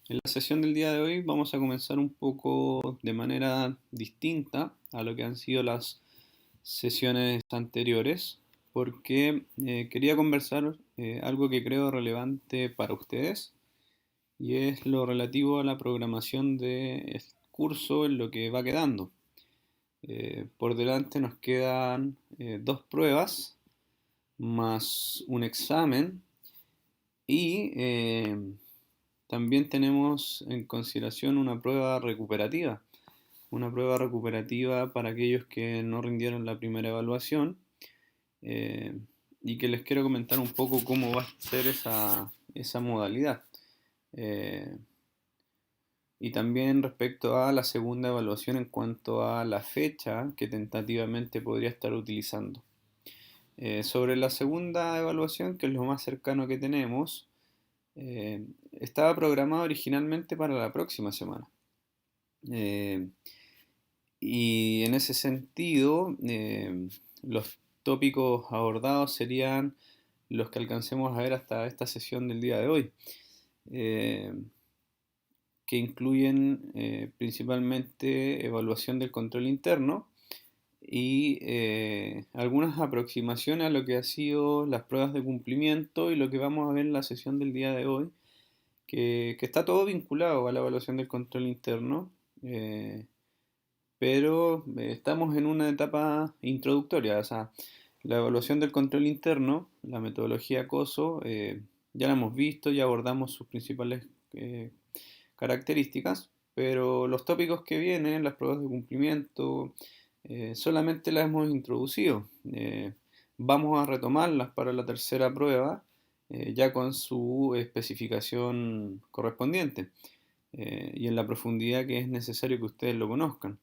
En la sesión del día de hoy vamos a comenzar un poco de manera distinta a lo que han sido las sesiones anteriores, porque quería conversar algo que creo relevante para ustedes y es lo relativo a la programación del curso en lo que va quedando. Por delante nos quedan dos pruebas más un examen y también tenemos en consideración una prueba recuperativa para aquellos que no rindieron la primera evaluación eh, y que les quiero comentar un poco cómo va a ser esa modalidad. Eh, y también respecto a la segunda evaluación en cuanto a la fecha que tentativamente podría estar utilizando. Sobre la segunda evaluación, que es lo más cercano que tenemos, estaba programado originalmente para la próxima semana. Eh, y en ese sentido, los tópicos abordados serían los que alcancemos a ver hasta esta sesión del día de hoy, eh, que incluyen principalmente evaluación del control interno y algunas aproximaciones a lo que ha sido las pruebas de cumplimiento y lo que vamos a ver en la sesión del día de hoy, que está todo vinculado a la evaluación del control interno, pero estamos en una etapa introductoria. O sea, la evaluación del control interno, la metodología COSO, ya la hemos visto, ya abordamos sus principales características, pero los tópicos que vienen, las pruebas de cumplimiento, solamente las hemos introducido. Vamos a retomarlas para la tercera prueba, ya con su especificación correspondiente y en la profundidad que es necesario que ustedes lo conozcan.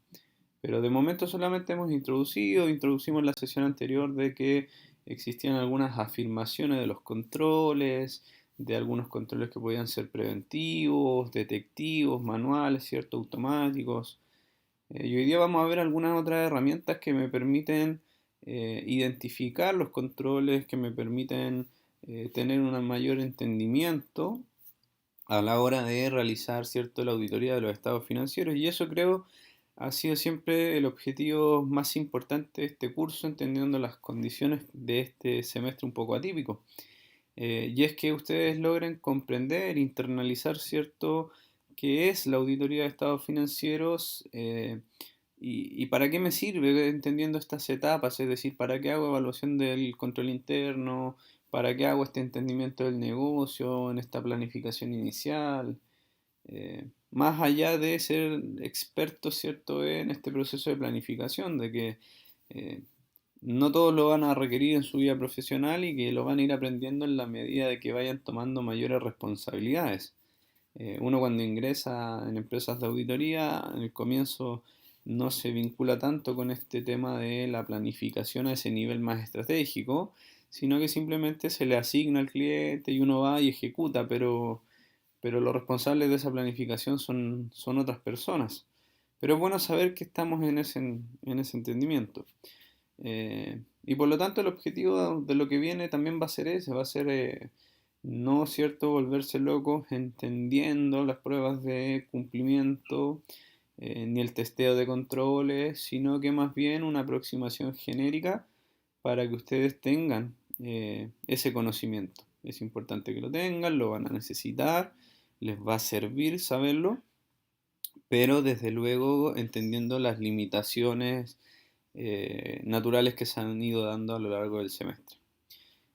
Pero de momento solamente introducimos en la sesión anterior de que existían algunas afirmaciones de los controles, de algunos controles que podían ser preventivos, detectivos, manuales, ¿cierto? Automáticos. Y hoy día vamos a ver algunas otras herramientas que me permiten identificar los controles, que me permiten tener un mayor entendimiento a la hora de realizar, ¿cierto?, la auditoría de los estados financieros. Y eso creo ha sido siempre el objetivo más importante de este curso, entendiendo las condiciones de este semestre un poco atípico. Y es que ustedes logren comprender, internalizar, ¿cierto?, qué es la auditoría de estados financieros y para qué me sirve entendiendo estas etapas, es decir, para qué hago evaluación del control interno, para qué hago este entendimiento del negocio, en esta planificación inicial, más allá de ser expertos, ¿cierto?, en este proceso de planificación, de que eh, no todos lo van a requerir en su vida profesional y que lo van a ir aprendiendo en la medida de que vayan tomando mayores responsabilidades. Uno cuando ingresa en empresas de auditoría, en el comienzo no se vincula tanto con este tema de la planificación a ese nivel más estratégico, sino que simplemente se le asigna al cliente y uno va y ejecuta, pero los responsables de esa planificación son otras personas. Pero es bueno saber que estamos en ese entendimiento. Y por lo tanto el objetivo de lo que viene también va a ser ese, va a ser no cierto volverse locos entendiendo las pruebas de cumplimiento ni el testeo de controles, sino que más bien una aproximación genérica para que ustedes tengan ese conocimiento. Es importante que lo tengan, lo van a necesitar, les va a servir saberlo, pero desde luego entendiendo las limitaciones naturales que se han ido dando a lo largo del semestre.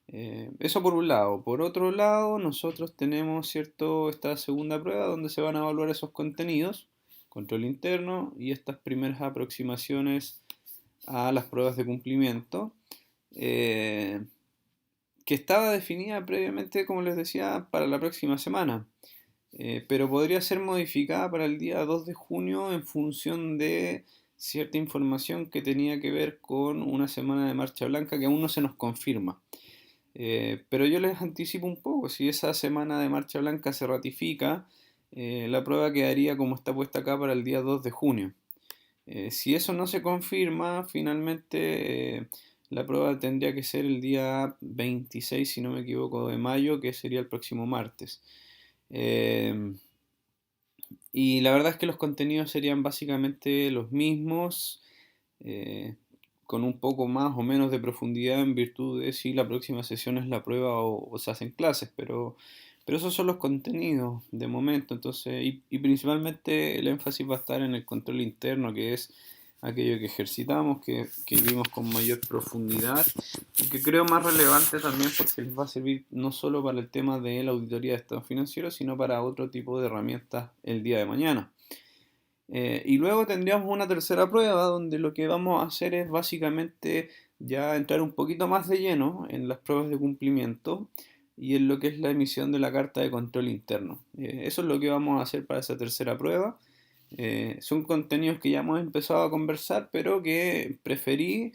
Eso por un lado. Por otro lado, nosotros tenemos esta segunda prueba donde se van a evaluar esos contenidos, control interno y estas primeras aproximaciones a las pruebas de cumplimiento, eh, que estaba definida previamente, como les decía, para la próxima semana. Pero podría ser modificada para el día 2 de junio en función de cierta información que tenía que ver con una semana de marcha blanca que aún no se nos confirma. Pero yo les anticipo un poco, si esa semana de marcha blanca se ratifica, la prueba quedaría como está puesta acá para el día 2 de junio. Si eso no se confirma, finalmente la prueba tendría que ser el día 26, si no me equivoco, de mayo, que sería el próximo martes. Eh, Y la verdad es que los contenidos serían básicamente los mismos, eh, con un poco más o menos de profundidad en virtud de si la próxima sesión es la prueba o se hacen clases, pero esos son los contenidos de momento. Entonces, y principalmente el énfasis va a estar en el control interno, que es aquello que ejercitamos, que vimos con mayor profundidad y que creo más relevante también porque les va a servir no solo para el tema de la auditoría de estados financieros, sino para otro tipo de herramientas el día de mañana. Y luego tendríamos una tercera prueba donde lo que vamos a hacer es básicamente ya entrar un poquito más de lleno en las pruebas de cumplimiento y en lo que es la emisión de la carta de control interno. Eso es lo que vamos a hacer para esa tercera prueba. Son contenidos que ya hemos empezado a conversar, pero que preferí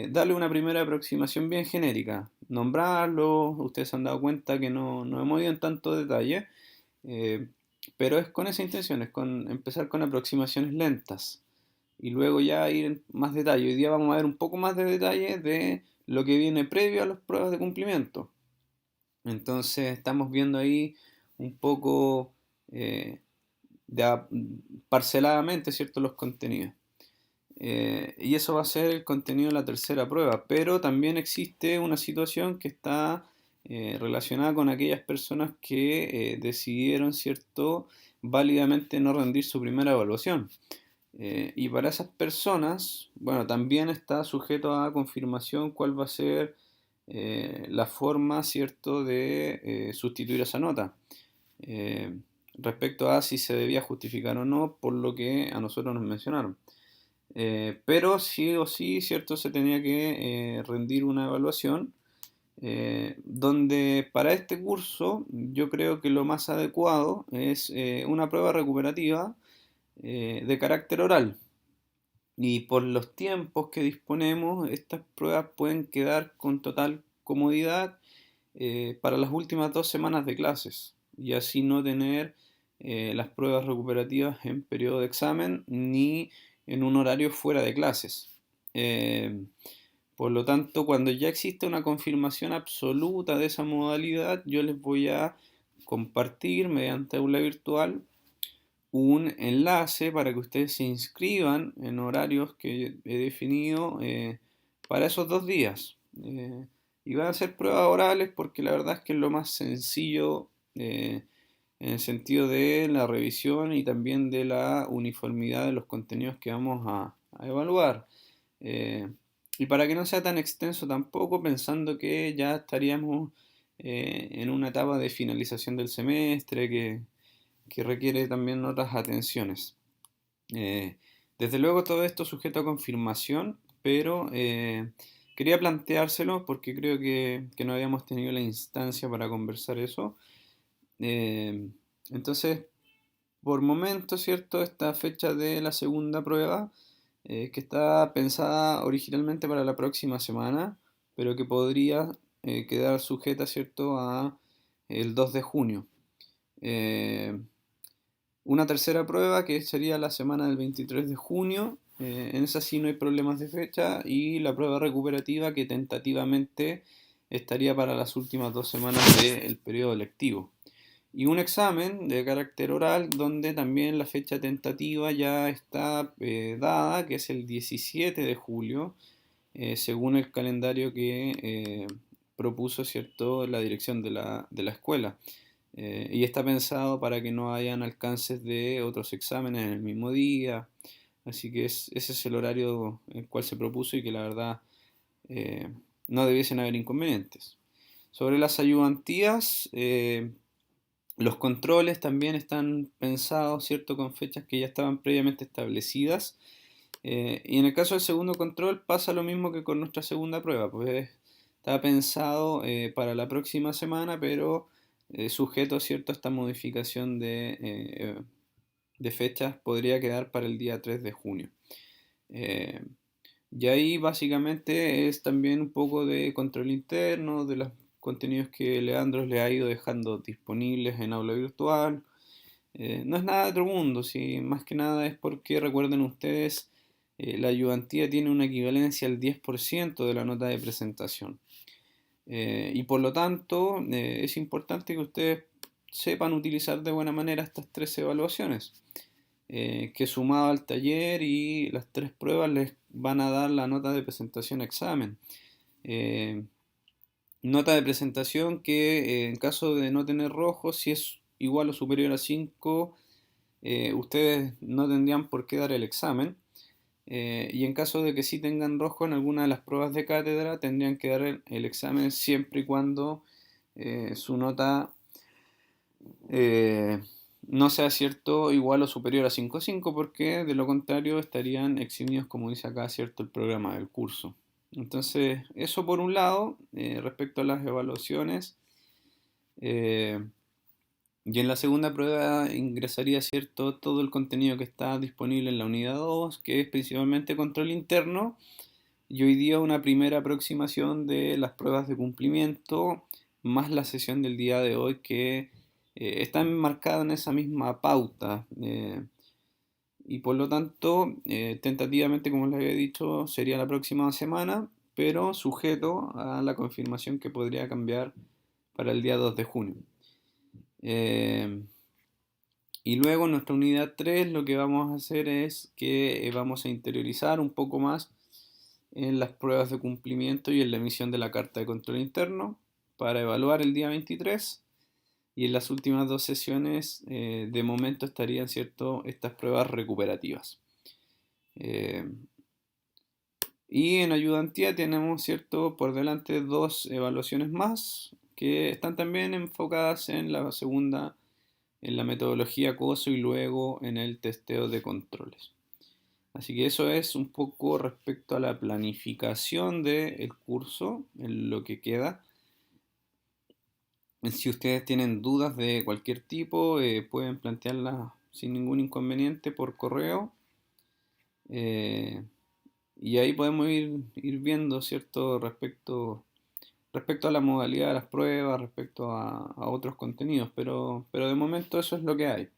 darle una primera aproximación bien genérica, nombrarlos. Ustedes se han dado cuenta que no hemos ido en tanto detalle, eh, pero es con esa intención, es con empezar con aproximaciones lentas y luego ya ir en más detalle. Hoy día vamos a ver un poco más de detalle de lo que viene previo a las pruebas de cumplimiento. Entonces estamos viendo ahí un poco eh, parceladamente, ¿cierto?, los contenidos. Y eso va a ser el contenido de la tercera prueba, pero también existe una situación que está relacionada con aquellas personas que decidieron, ¿cierto?, válidamente no rendir su primera evaluación. Y para esas personas, bueno, también está sujeto a confirmación cuál va a ser la forma, ¿cierto?, de sustituir esa nota. Eh, Respecto a si se debía justificar o no por lo que a nosotros nos mencionaron. Pero sí o sí, ¿cierto? Se tenía que rendir una evaluación donde para este curso yo creo que lo más adecuado es una prueba recuperativa de carácter oral. Y por los tiempos que disponemos, estas pruebas pueden quedar con total comodidad para las últimas 2 semanas de clases y así no tener las pruebas recuperativas en periodo de examen ni en un horario fuera de clases. Eh, por lo tanto, cuando ya existe una confirmación absoluta de esa modalidad, yo les voy a compartir mediante aula virtual un enlace para que ustedes se inscriban en horarios que he definido para esos 2 días. Y van a ser pruebas orales porque la verdad es que es lo más sencillo en el sentido de la revisión y también de la uniformidad de los contenidos que vamos a evaluar. Eh, y para que no sea tan extenso tampoco, pensando que ya estaríamos en una etapa de finalización del semestre, que requiere también otras atenciones. Eh, Desde luego todo esto sujeto a confirmación, pero quería planteárselo porque creo que no habíamos tenido la instancia para conversar eso. Eh, entonces, por momento, ¿cierto? Esta fecha de la segunda prueba, que está pensada originalmente para la próxima semana, pero que podría quedar sujeta, ¿cierto?, a el 2 de junio. Eh, una tercera prueba que sería la semana del 23 de junio. En esa sí no hay problemas de fecha. Y la prueba recuperativa que tentativamente estaría para las últimas 2 semanas del periodo lectivo. Y un examen de carácter oral donde también la fecha tentativa ya está dada, que es el 17 de julio, según el calendario que propuso, ¿cierto?, la dirección de la escuela. Y está pensado para que no hayan alcances de otros exámenes en el mismo día. Así que ese es el horario el cual se propuso y que la verdad eh, no debiesen haber inconvenientes. Sobre las ayudantías, los controles también están pensados, ¿cierto?, con fechas que ya estaban previamente establecidas. Y en el caso del segundo control pasa lo mismo que con nuestra segunda prueba, pues está pensado para la próxima semana, pero sujeto, ¿cierto?, a esta modificación de fechas, podría quedar para el día 3 de junio. Eh, y ahí básicamente es también un poco de control interno de los contenidos que Leandro le ha ido dejando disponibles en aula virtual. No es nada de otro mundo, sí, más que nada es porque recuerden ustedes, la ayudantía tiene una equivalencia al 10% de la nota de presentación. Y por lo tanto, es importante que ustedes sepan utilizar de buena manera estas tres evaluaciones, que sumado al taller y las tres pruebas les van a dar la nota de presentación examen. Eh, Nota de presentación que en caso de no tener rojo, si es igual o superior a 5, ustedes no tendrían por qué dar el examen. Y en caso de que sí tengan rojo en alguna de las pruebas de cátedra, tendrían que dar el examen siempre y cuando su nota eh, no sea cierto igual o superior a 5,5, porque de lo contrario estarían eximidos, como dice acá, cierto, el programa del curso. Entonces, eso por un lado, respecto a las evaluaciones. eh, y en la segunda prueba ingresaría, cierto, todo el contenido que está disponible en la unidad 2, que es principalmente control interno, y hoy día una primera aproximación de las pruebas de cumplimiento, más la sesión del día de hoy que está enmarcada en esa misma pauta. Y por lo tanto, tentativamente, como les había dicho, sería la próxima semana, pero sujeto a la confirmación que podría cambiar para el día 2 de junio. Eh, y luego en nuestra unidad 3 lo que vamos a hacer es que vamos a interiorizar un poco más en las pruebas de cumplimiento y en la emisión de la carta de control interno para evaluar el día 23. Y en las últimas dos sesiones, de momento estarían, cierto, estas pruebas recuperativas. Eh, y en ayudantía tenemos, cierto, por delante dos evaluaciones más que están también enfocadas en la segunda, en la metodología COSO y luego en el testeo de controles. Así que eso es un poco respecto a la planificación del curso, en lo que queda. Si ustedes tienen dudas de cualquier tipo, pueden plantearlas sin ningún inconveniente por correo. eh, y ahí podemos ir viendo, ¿cierto? Respecto a la modalidad de las pruebas, respecto a otros contenidos, pero de momento eso es lo que hay.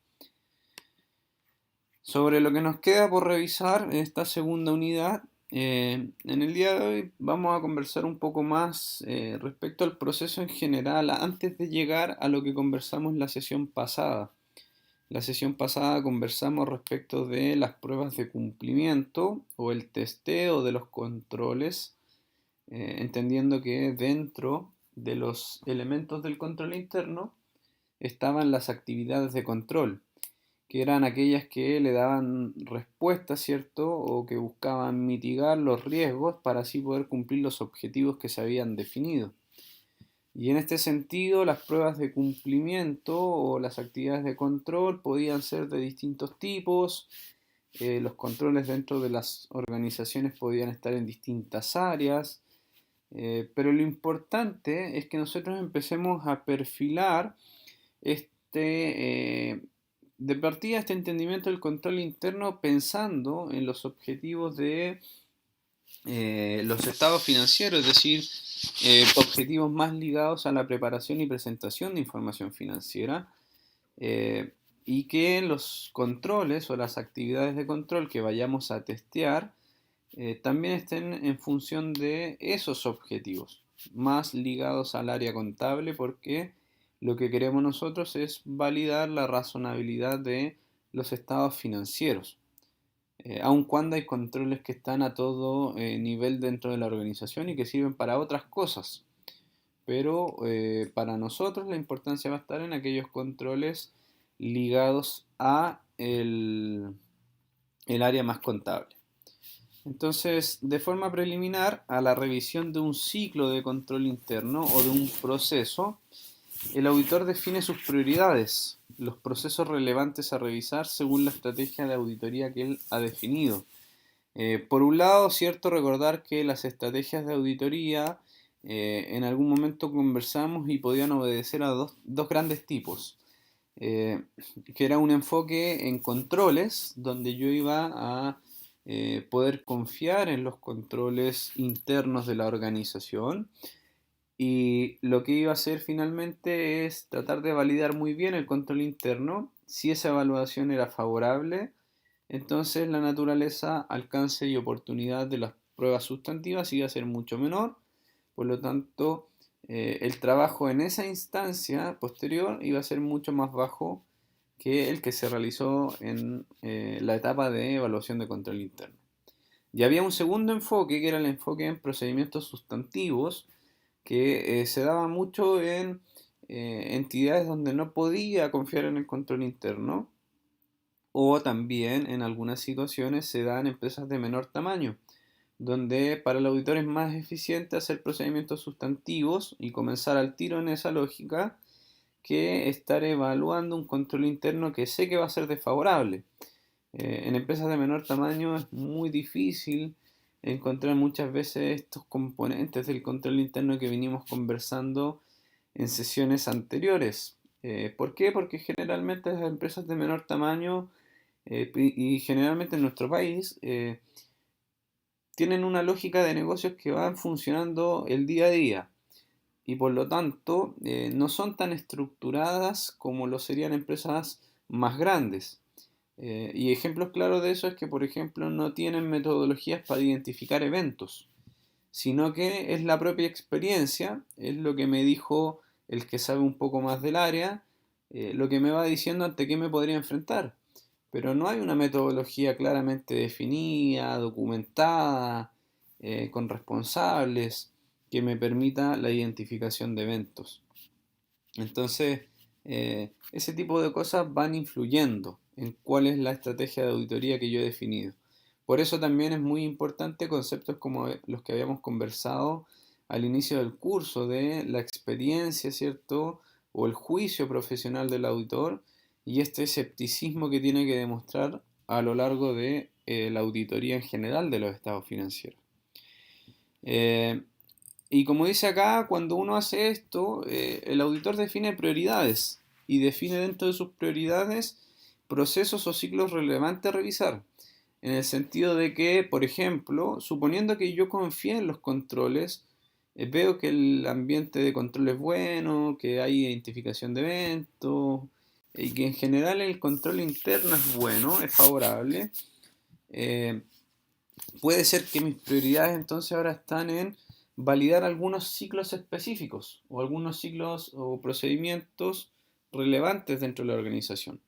Sobre lo que nos queda por revisar en esta segunda unidad, en el día de hoy vamos a conversar un poco más respecto al proceso en general, antes de llegar a lo que conversamos la sesión pasada. La sesión pasada conversamos respecto de las pruebas de cumplimiento o el testeo de los controles, entendiendo que dentro de los elementos del control interno estaban las actividades de control, que eran aquellas que le daban respuesta, ¿cierto? O que buscaban mitigar los riesgos para así poder cumplir los objetivos que se habían definido. Y en este sentido, las pruebas de cumplimiento o las actividades de control podían ser de distintos tipos. Los controles dentro de las organizaciones podían estar en distintas áreas. Pero lo importante es que nosotros empecemos a perfilar de partida este entendimiento del control interno pensando en los objetivos de los estados financieros, es decir, objetivos más ligados a la preparación y presentación de información financiera, eh, y que los controles o las actividades de control que vayamos a testear también estén en función de esos objetivos, más ligados al área contable, porque lo que queremos nosotros es validar la razonabilidad de los estados financieros, aun cuando hay controles que están a todo nivel dentro de la organización y que sirven para otras cosas. Pero para nosotros la importancia va a estar en aquellos controles ligados a el área más contable. Entonces, de forma preliminar a la revisión de un ciclo de control interno o de un proceso, el auditor define sus prioridades, los procesos relevantes a revisar según la estrategia de auditoría que él ha definido. Por un lado, cierto, recordar que las estrategias de auditoría en algún momento conversamos y podían obedecer a dos grandes tipos, que era un enfoque en controles, donde yo iba a poder confiar en los controles internos de la organización, y lo que iba a hacer finalmente es tratar de validar muy bien el control interno. Si esa evaluación era favorable, entonces la naturaleza, alcance y oportunidad de las pruebas sustantivas iba a ser mucho menor. Por lo tanto, el trabajo en esa instancia posterior iba a ser mucho más bajo que el que se realizó en la etapa de evaluación de control interno. Y había un segundo enfoque, que era el enfoque en procedimientos sustantivos, que se daba mucho en entidades donde no podía confiar en el control interno, o también en algunas situaciones se dan en empresas de menor tamaño, donde para el auditor es más eficiente hacer procedimientos sustantivos y comenzar al tiro en esa lógica que estar evaluando un control interno que sé que va a ser desfavorable. En empresas de menor tamaño es muy difícil encontrar muchas veces estos componentes del control interno que venimos conversando en sesiones anteriores. ¿Por qué? Porque generalmente las empresas de menor tamaño y generalmente en nuestro país tienen una lógica de negocios que van funcionando el día a día y por lo tanto no son tan estructuradas como lo serían empresas más grandes. Y ejemplos claros de eso es que, por ejemplo, no tienen metodologías para identificar eventos, sino que es la propia experiencia, es lo que me dijo el que sabe un poco más del área, lo que me va diciendo ante qué me podría enfrentar. Pero no hay una metodología claramente definida, documentada, con responsables, que me permita la identificación de eventos. Entonces, ese tipo de cosas van influyendo en cuál es la estrategia de auditoría que yo he definido. Por eso también es muy importante conceptos como los que habíamos conversado al inicio del curso, de la experiencia, ¿cierto? O el juicio profesional del auditor y este escepticismo que tiene que demostrar a lo largo de la auditoría en general de los estados financieros. Eh, y como dice acá, cuando uno hace esto, el auditor define prioridades y define dentro de sus prioridades procesos o ciclos relevantes a revisar. En el sentido de que, por ejemplo, suponiendo que yo confíe en los controles, veo que el ambiente de control es bueno, que hay identificación de eventos y que en general el control interno es bueno, es favorable. eh, Puede ser que mis prioridades entonces ahora están en validar algunos ciclos específicos o algunos ciclos o procedimientos relevantes dentro de la organización,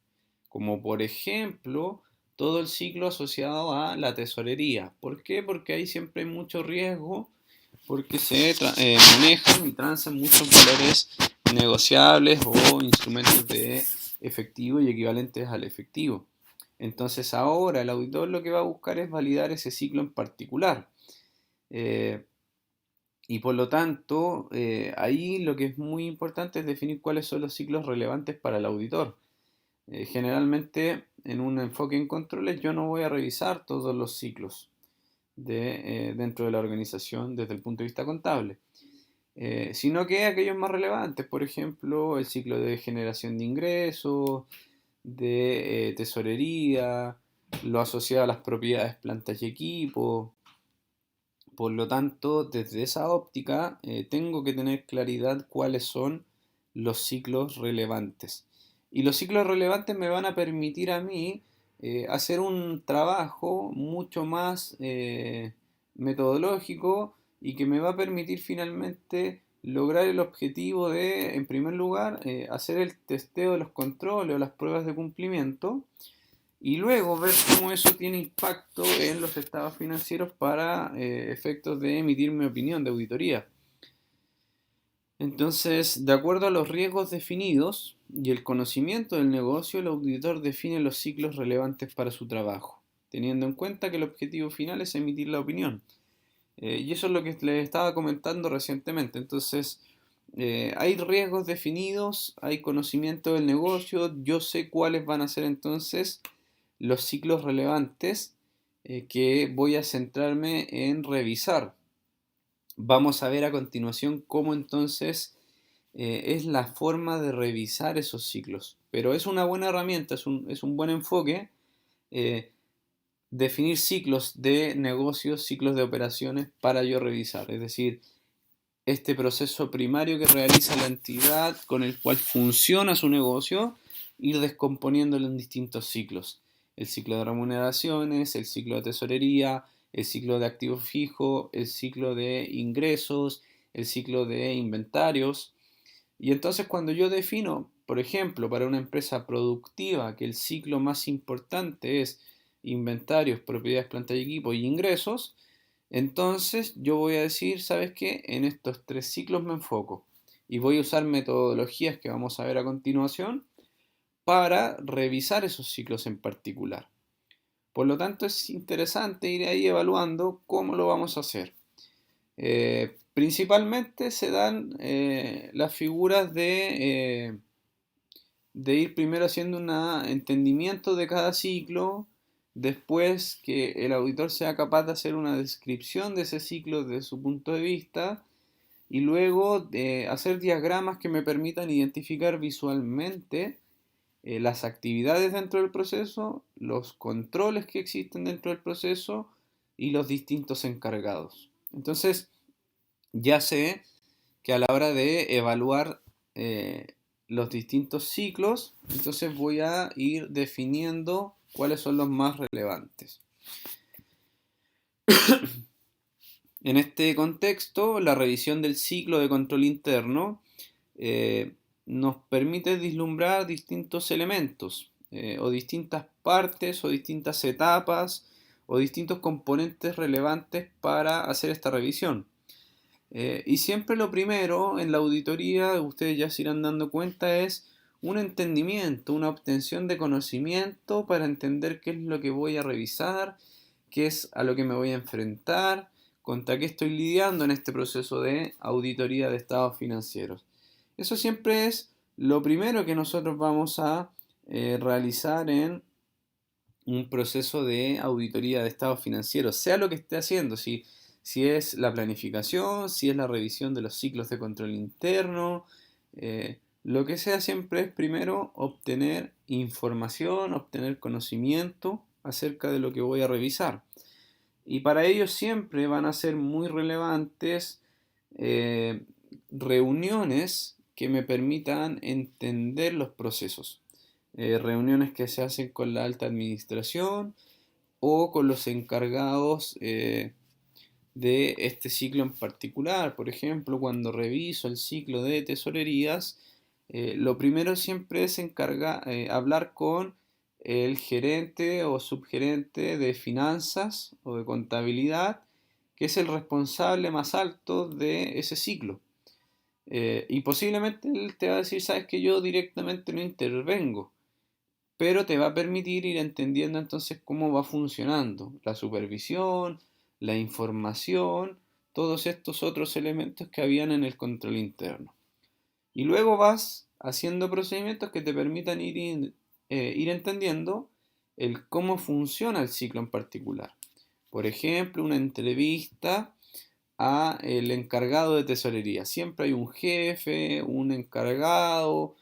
como por ejemplo todo el ciclo asociado a la tesorería. ¿Por qué? Porque ahí siempre hay mucho riesgo, porque se manejan y transan muchos valores negociables o instrumentos de efectivo y equivalentes al efectivo. Entonces ahora el auditor lo que va a buscar es validar ese ciclo en particular. Eh, y por lo tanto, ahí lo que es muy importante es definir cuáles son los ciclos relevantes para el auditor. Generalmente en un enfoque en controles yo no voy a revisar todos los ciclos dentro de la organización desde el punto de vista contable, sino que aquellos más relevantes, por ejemplo, el ciclo de generación de ingresos, de tesorería, lo asociado a las propiedades, plantas y equipos. Por lo tanto, desde esa óptica, tengo que tener claridad cuáles son los ciclos relevantes. Y los ciclos relevantes me van a permitir a mí hacer un trabajo mucho más metodológico y que me va a permitir finalmente lograr el objetivo de, en primer lugar, hacer el testeo de los controles o las pruebas de cumplimiento y luego ver cómo eso tiene impacto en los estados financieros para efectos de emitir mi opinión de auditoría. Entonces, de acuerdo a los riesgos definidos y el conocimiento del negocio, el auditor define los ciclos relevantes para su trabajo, teniendo en cuenta que el objetivo final es emitir la opinión. Y eso es lo que les estaba comentando recientemente. Entonces, hay riesgos definidos, hay conocimiento del negocio, yo sé cuáles van a ser entonces los ciclos relevantes que voy a centrarme en revisar. Vamos a ver a continuación cómo entonces es la forma de revisar esos ciclos. Pero es una buena herramienta, es un buen enfoque. eh, Definir ciclos de negocios, ciclos de operaciones para yo revisar. Es decir, este proceso primario que realiza la entidad con el cual funciona su negocio, ir descomponiéndolo en distintos ciclos. El ciclo de remuneraciones, el ciclo de tesorería, el ciclo de activo fijo, el ciclo de ingresos, el ciclo de inventarios. Y entonces cuando yo defino, por ejemplo, para una empresa productiva que el ciclo más importante es inventarios, propiedades, planta y equipo y ingresos, entonces yo voy a decir, ¿sabes qué? En estos tres ciclos me enfoco y voy a usar metodologías que vamos a ver a continuación para revisar esos ciclos en particular. Por lo tanto, es interesante ir ahí evaluando cómo lo vamos a hacer. Principalmente se dan las figuras de ir primero haciendo un entendimiento de cada ciclo, después que el auditor sea capaz de hacer una descripción de ese ciclo desde su punto de vista, y luego de hacer diagramas que me permitan identificar visualmente las actividades dentro del proceso, los controles que existen dentro del proceso y los distintos encargados. Entonces, ya sé que a la hora de evaluar los distintos ciclos, entonces voy a ir definiendo cuáles son los más relevantes. En este contexto, la revisión del ciclo de control interno nos permite vislumbrar distintos elementos o distintas partes o distintas etapas o distintos componentes relevantes para hacer esta revisión. Y siempre lo primero en la auditoría, ustedes ya se irán dando cuenta, es un entendimiento, una obtención de conocimiento para entender qué es lo que voy a revisar, qué es a lo que me voy a enfrentar, contra qué estoy lidiando en este proceso de auditoría de estados financieros. Eso siempre es lo primero que nosotros vamos a realizar en un proceso de auditoría de estados financieros, sea lo que esté haciendo, si es la planificación, si es la revisión de los ciclos de control interno, lo que sea siempre es primero obtener información, obtener conocimiento acerca de lo que voy a revisar. Y para ello siempre van a ser muy relevantes eh, reuniones que me permitan entender los procesos. Reuniones que se hacen con la alta administración o con los encargados de este ciclo en particular. Por ejemplo, cuando reviso el ciclo de tesorerías, lo primero siempre es hablar con el gerente o subgerente de finanzas o de contabilidad, que es el responsable más alto de ese ciclo. Y posiblemente él te va a decir, sabes que yo directamente no intervengo, pero te va a permitir ir entendiendo entonces cómo va funcionando la supervisión, la información, todos estos otros elementos que habían en el control interno. Y luego vas haciendo procedimientos que te permitan ir entendiendo el cómo funciona el ciclo en particular. Por ejemplo, una entrevista a el encargado de tesorería. Siempre hay un jefe, un encargado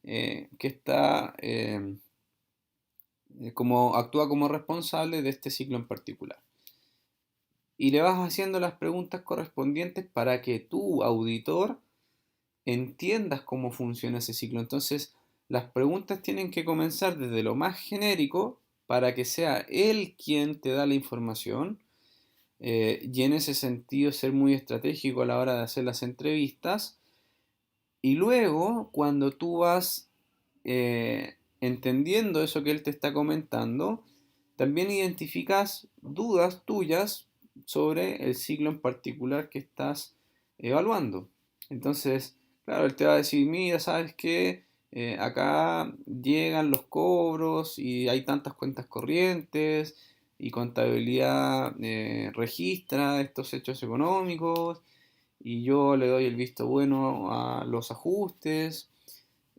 que está como actúa como responsable de este ciclo en particular. Y le vas haciendo las preguntas correspondientes para que tu auditor entiendas cómo funciona ese ciclo. Entonces, las preguntas tienen que comenzar desde lo más genérico para que sea él quien te da la información y en ese sentido ser muy estratégico a la hora de hacer las entrevistas. Y luego, cuando tú vas entendiendo eso que él te está comentando, también identificas dudas tuyas sobre el ciclo en particular que estás evaluando. Entonces, claro, él te va a decir, mira, ¿sabes qué? Acá llegan los cobros y hay tantas cuentas corrientes y contabilidad registra estos hechos económicos y yo le doy el visto bueno a los ajustes.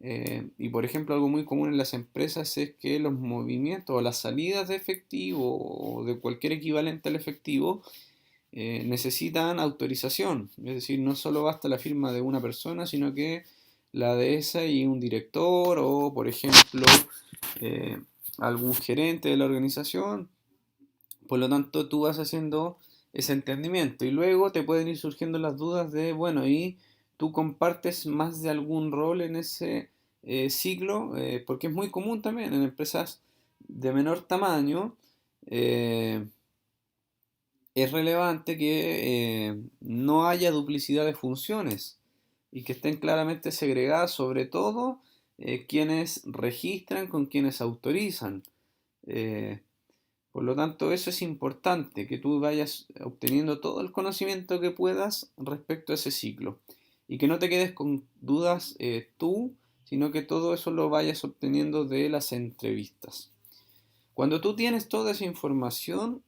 Y por ejemplo, algo muy común en las empresas es que los movimientos o las salidas de efectivo o de cualquier equivalente al efectivo necesitan autorización. Es decir, no solo basta la firma de una persona, sino que la de esa y un director o, por ejemplo, eh, algún gerente de la organización. Por lo tanto, tú vas haciendo ese entendimiento y luego te pueden ir surgiendo las dudas de, bueno, ¿y tú compartes más de algún rol en ese ciclo? Porque es muy común también en empresas de menor tamaño. eh, es relevante que no haya duplicidad de funciones y que estén claramente segregadas, sobre todo quienes registran con quienes autorizan. Eh, por lo tanto, eso es importante, que tú vayas obteniendo todo el conocimiento que puedas respecto a ese ciclo y que no te quedes con dudas tú, sino que todo eso lo vayas obteniendo de las entrevistas. Cuando tú tienes toda esa información,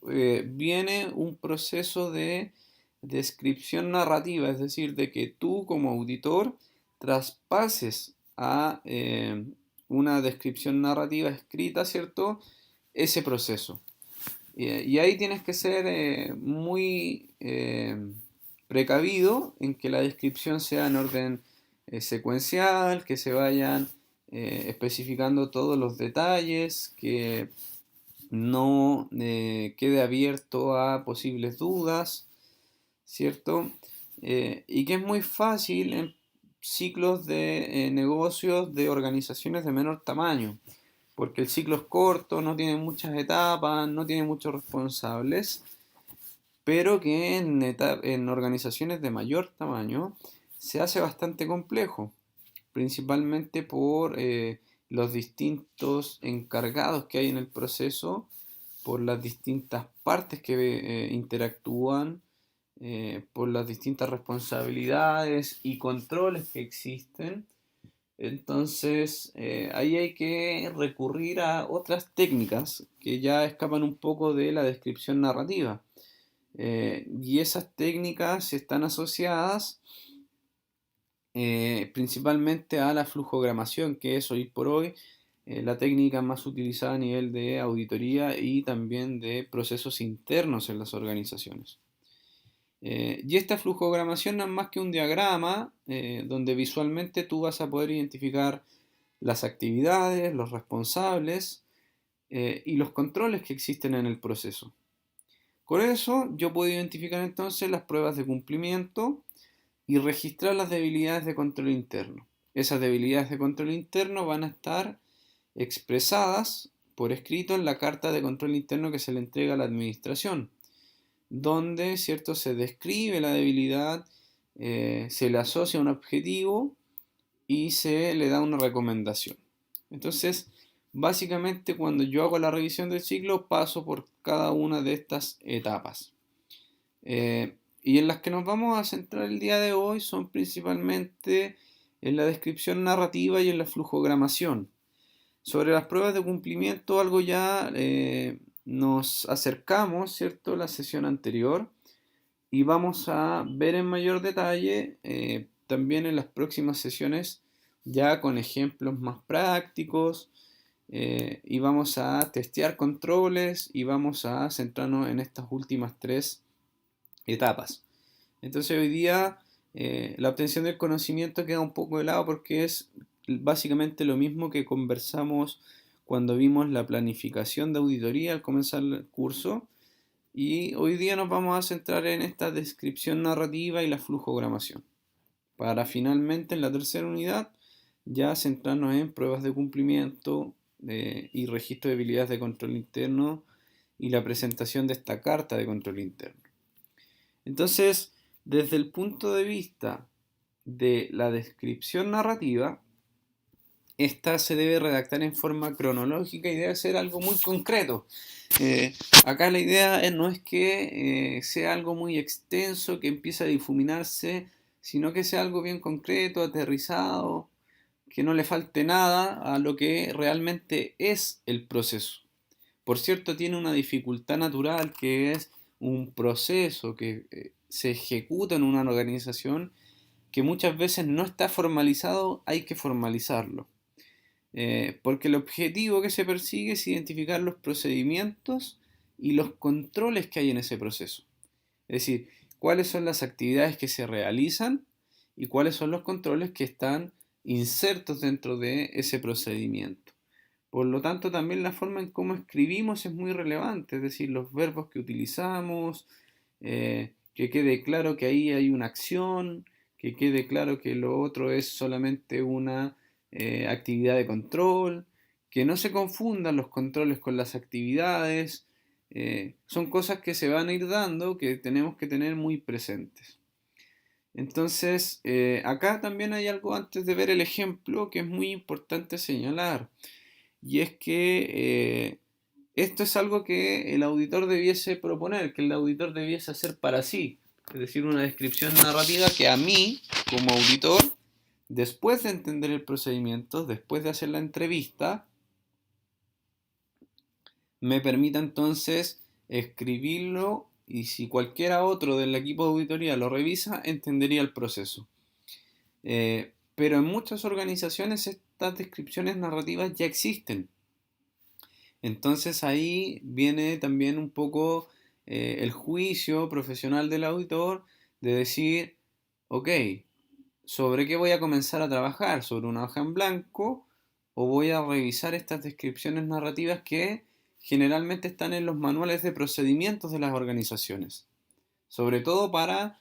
viene un proceso de descripción narrativa, es decir, de que tú como auditor traspases a una descripción narrativa escrita, ¿cierto? Ese proceso. Y ahí tienes que ser muy precavido en que la descripción sea en orden secuencial, que se vayan especificando todos los detalles, que no quede abierto a posibles dudas, ¿cierto? Y que es muy fácil en ciclos de negocios de organizaciones de menor tamaño, porque el ciclo es corto, no tiene muchas etapas, no tiene muchos responsables, pero que en organizaciones de mayor tamaño se hace bastante complejo, principalmente por los distintos encargados que hay en el proceso, por las distintas partes que interactúan, por las distintas responsabilidades y controles que existen. Entonces, ahí hay que recurrir a otras técnicas que ya escapan un poco de la descripción narrativa. Y esas técnicas están asociadas principalmente a la flujogramación, que es hoy por hoy la técnica más utilizada a nivel de auditoría y también de procesos internos en las organizaciones. Y esta flujogramación no es más que un diagrama donde visualmente tú vas a poder identificar las actividades, los responsables y los controles que existen en el proceso. Con eso yo puedo identificar entonces las pruebas de cumplimiento y registrar las debilidades de control interno. Esas debilidades de control interno van a estar expresadas por escrito en la carta de control interno que se le entrega a la administración, donde, ¿cierto?, se describe la debilidad, se le asocia un objetivo y se le da una recomendación. Entonces, básicamente cuando yo hago la revisión del ciclo paso por cada una de estas etapas. Y en las que nos vamos a centrar el día de hoy son principalmente en la descripción narrativa y en la flujogramación. Sobre las pruebas de cumplimiento, algo ya nos acercamos, ¿cierto?, la sesión anterior y vamos a ver en mayor detalle también en las próximas sesiones ya con ejemplos más prácticos y vamos a testear controles y vamos a centrarnos en estas últimas tres etapas. Entonces hoy día la obtención del conocimiento queda un poco de lado porque es básicamente lo mismo que conversamos cuando vimos la planificación de auditoría al comenzar el curso. Y hoy día nos vamos a centrar en esta descripción narrativa y la flujogramación. Para finalmente en la tercera unidad ya centrarnos en pruebas de cumplimiento y registro de habilidades de control interno y la presentación de esta carta de control interno. Entonces, desde el punto de vista de la descripción narrativa, esta se debe redactar en forma cronológica y debe ser algo muy concreto. Acá la idea no es que sea algo muy extenso, que empiece a difuminarse, sino que sea algo bien concreto, aterrizado, que no le falte nada a lo que realmente es el proceso. Por cierto, tiene una dificultad natural que es un proceso que se ejecuta en una organización que muchas veces no está formalizado, hay que formalizarlo. Porque el objetivo que se persigue es identificar los procedimientos y los controles que hay en ese proceso. Es decir, cuáles son las actividades que se realizan y cuáles son los controles que están insertos dentro de ese procedimiento. Por lo tanto, también la forma en cómo escribimos es muy relevante, es decir, los verbos que utilizamos, que quede claro que ahí hay una acción, que quede claro que lo otro es solamente una actividad de control, que no se confundan los controles con las actividades, son cosas que se van a ir dando, que tenemos que tener muy presentes. Entonces, acá también hay algo antes de ver el ejemplo que es muy importante señalar, y es que esto es algo que el auditor debiese proponer, que el auditor debiese hacer para sí, es decir, una descripción narrativa que a mí, como auditor, después de entender el procedimiento, después de hacer la entrevista, me permita entonces escribirlo y si cualquiera otro del equipo de auditoría lo revisa, entendería el proceso. Pero en muchas organizaciones estas descripciones narrativas ya existen. Entonces ahí viene también un poco el juicio profesional del auditor de decir, ok, ¿sobre qué voy a comenzar a trabajar? ¿Sobre una hoja en blanco? ¿O voy a revisar estas descripciones narrativas que generalmente están en los manuales de procedimientos de las organizaciones? Sobre todo para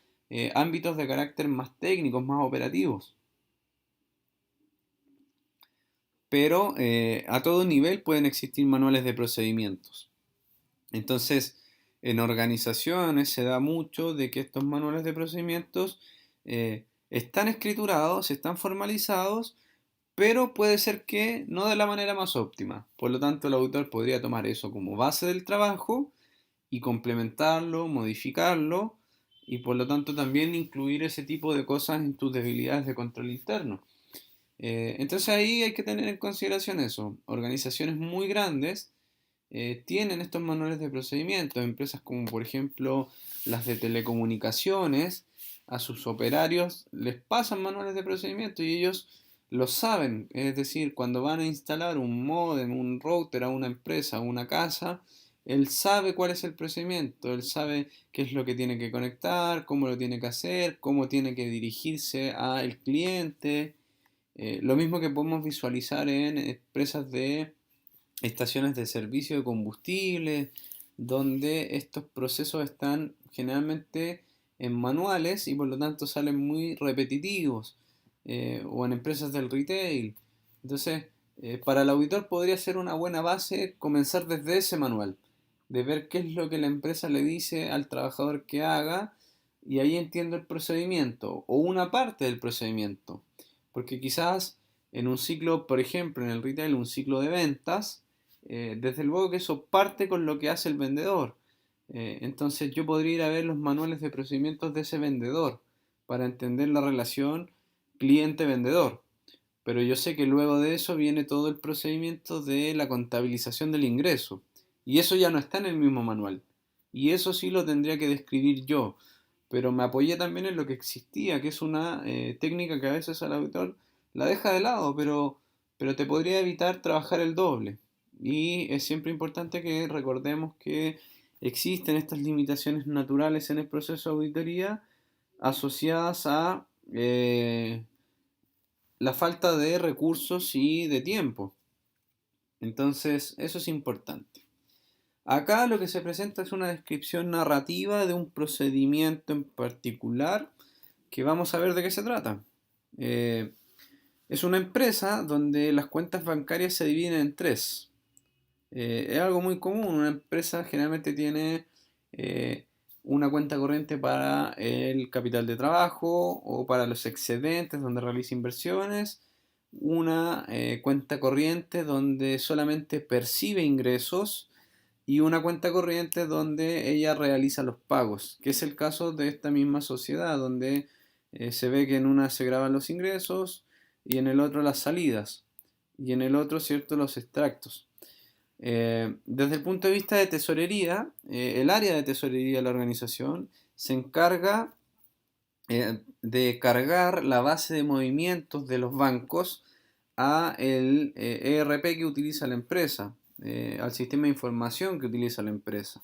ámbitos de carácter más técnicos, más operativos. Pero a todo nivel pueden existir manuales de procedimientos. Entonces, en organizaciones se da mucho de que estos manuales de procedimientos están escriturados, están formalizados, pero puede ser que no de la manera más óptima. Por lo tanto, el auditor podría tomar eso como base del trabajo y complementarlo, modificarlo y por lo tanto también incluir ese tipo de cosas en tus debilidades de control interno. Entonces ahí hay que tener en consideración eso. Organizaciones muy grandes tienen estos manuales de procedimientos. Empresas como por ejemplo las de telecomunicaciones, a sus operarios les pasan manuales de procedimiento y ellos lo saben. Es decir, cuando van a instalar un módem, un router a una empresa, a una casa, él sabe cuál es el procedimiento, él sabe qué es lo que tiene que conectar, cómo lo tiene que hacer, cómo tiene que dirigirse al cliente. Lo mismo que podemos visualizar en empresas de estaciones de servicio de combustible, donde estos procesos están generalmente en manuales y por lo tanto salen muy repetitivos, o en empresas del retail. Entonces, para el auditor podría ser una buena base comenzar desde ese manual, de ver qué es lo que la empresa le dice al trabajador que haga y ahí entiendo el procedimiento o una parte del procedimiento. Porque quizás en un ciclo, por ejemplo, en el retail, un ciclo de ventas, desde luego que eso parte con lo que hace el vendedor. Entonces yo podría ir a ver los manuales de procedimientos de ese vendedor para entender la relación cliente-vendedor. Pero yo sé que luego de eso viene todo el procedimiento de la contabilización del ingreso. Y eso ya no está en el mismo manual. Y eso sí lo tendría que describir yo. Pero me apoyé también en lo que existía, que es una técnica que a veces al auditor la deja de lado, pero te podría evitar trabajar el doble. Y es siempre importante que recordemos que existen estas limitaciones naturales en el proceso de auditoría asociadas a la falta de recursos y de tiempo. Entonces, eso es importante. Acá lo que se presenta es una descripción narrativa de un procedimiento en particular que vamos a ver de qué se trata. Eh, es una empresa donde las cuentas bancarias se dividen en tres. Es algo muy común. Una empresa generalmente tiene una cuenta corriente para el capital de trabajo o para los excedentes donde realiza inversiones. Una cuenta corriente donde solamente percibe ingresos y una cuenta corriente donde ella realiza los pagos, que es el caso de esta misma sociedad, donde se ve que en una se graban los ingresos y en el otro las salidas y en el otro, cierto, los extractos. Desde el punto de vista de tesorería, el área de tesorería de la organización se encarga de cargar la base de movimientos de los bancos a el ERP que utiliza la empresa, al sistema de información que utiliza la empresa.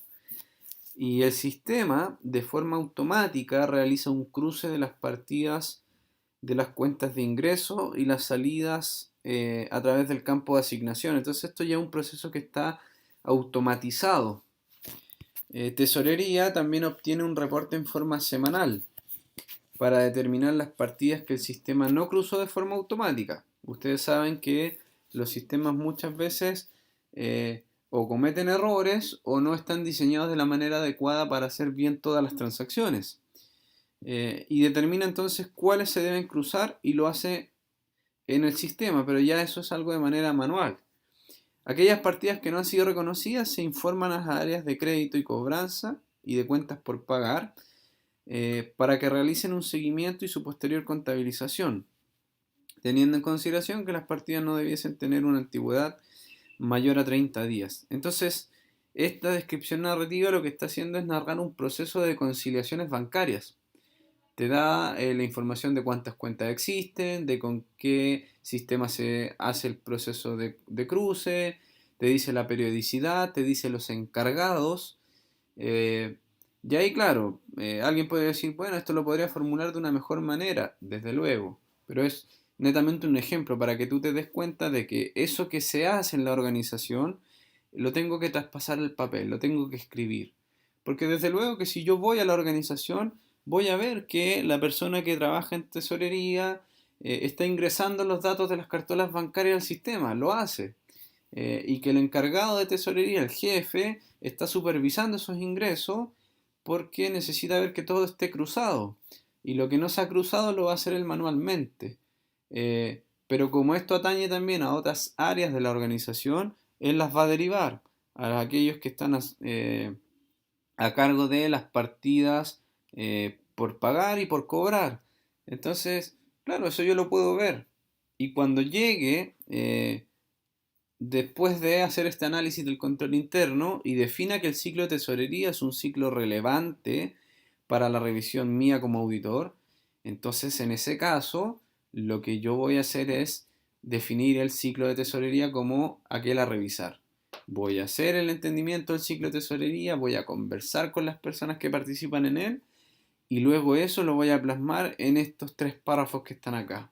Y el sistema, de forma automática, realiza un cruce de las partidas de las cuentas de ingreso y las salidas a través del campo de asignación. Entonces esto ya es un proceso que está automatizado. Tesorería también obtiene un reporte en forma semanal para determinar las partidas que el sistema no cruzó de forma automática. Ustedes saben que los sistemas muchas veces o cometen errores o no están diseñados de la manera adecuada para hacer bien todas las transacciones. Y determina entonces cuáles se deben cruzar y lo hace en el sistema, pero ya eso es algo de manera manual. Aquellas partidas que no han sido reconocidas se informan a las áreas de crédito y cobranza y de cuentas por pagar para que realicen un seguimiento y su posterior contabilización, teniendo en consideración que las partidas no debiesen tener una antigüedad mayor a 30 días. Entonces, esta descripción narrativa lo que está haciendo es narrar un proceso de conciliaciones bancarias. Te da la información de cuántas cuentas existen, de con qué sistema se hace el proceso de cruce, te dice la periodicidad, te dice los encargados. eh, y ahí, claro, alguien puede decir, bueno, esto lo podría formular de una mejor manera, desde luego, pero es netamente un ejemplo para que tú te des cuenta de que eso que se hace en la organización lo tengo que traspasar al papel, lo tengo que escribir. Porque desde luego que si yo voy a la organización, voy a ver que la persona que trabaja en tesorería está ingresando los datos de las cartolas bancarias al sistema, lo hace. Y que el encargado de tesorería, el jefe, está supervisando esos ingresos porque necesita ver que todo esté cruzado. Y lo que no se ha cruzado lo va a hacer él manualmente. Pero como esto atañe también a otras áreas de la organización, él las va a derivar a aquellos que están a cargo de las partidas por pagar y por cobrar. Entonces, claro, eso yo lo puedo ver. Y cuando llegue, después de hacer este análisis del control interno y defina que el ciclo de tesorería es un ciclo relevante para la revisión mía como auditor, entonces en ese caso lo que yo voy a hacer es definir el ciclo de tesorería como aquel a revisar. Voy a hacer el entendimiento del ciclo de tesorería, voy a conversar con las personas que participan en él y luego eso lo voy a plasmar en estos 3 párrafos que están acá.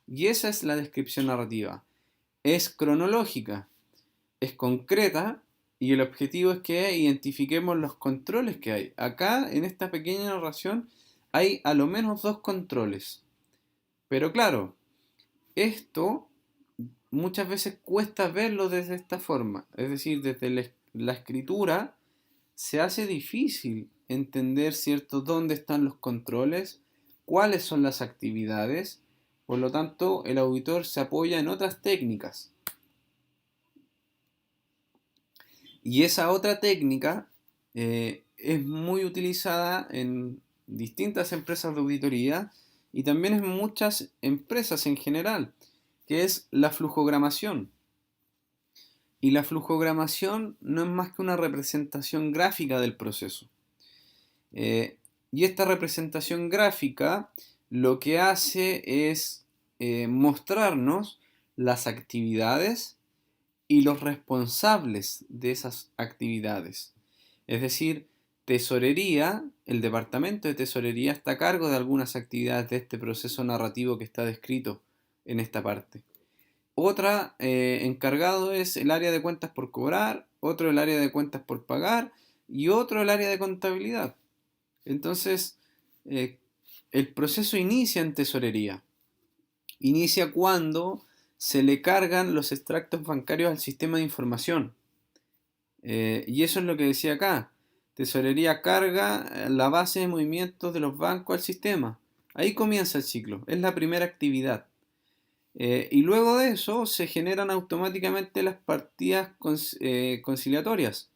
Y esa es la descripción narrativa. Es cronológica, es concreta y el objetivo es que identifiquemos los controles que hay. Acá, en esta pequeña narración, hay a lo menos 2 controles. Pero claro, esto muchas veces cuesta verlo desde esta forma. Es decir, desde la escritura se hace difícil entender, ¿cierto?, dónde están los controles, cuáles son las actividades. Por lo tanto, el auditor se apoya en otras técnicas. Y esa otra técnica es muy utilizada en distintas empresas de auditoría y también en muchas empresas en general, que es la flujogramación. Y la flujogramación no es más que una representación gráfica del proceso. Y esta representación gráfica lo que hace es mostrarnos las actividades y los responsables de esas actividades. Es decir, tesorería, el departamento de tesorería está a cargo de algunas actividades de este proceso narrativo que está descrito en esta parte. Otra encargado es el área de cuentas por cobrar, otro el área de cuentas por pagar y otro el área de contabilidad. Entonces, eh, el proceso inicia en tesorería. Inicia cuando se le cargan los extractos bancarios al sistema de información. Y eso es lo que decía acá. Tesorería carga la base de movimientos de los bancos al sistema. Ahí comienza el ciclo. Es la primera actividad. Y luego de eso se generan automáticamente las partidas conciliatorias.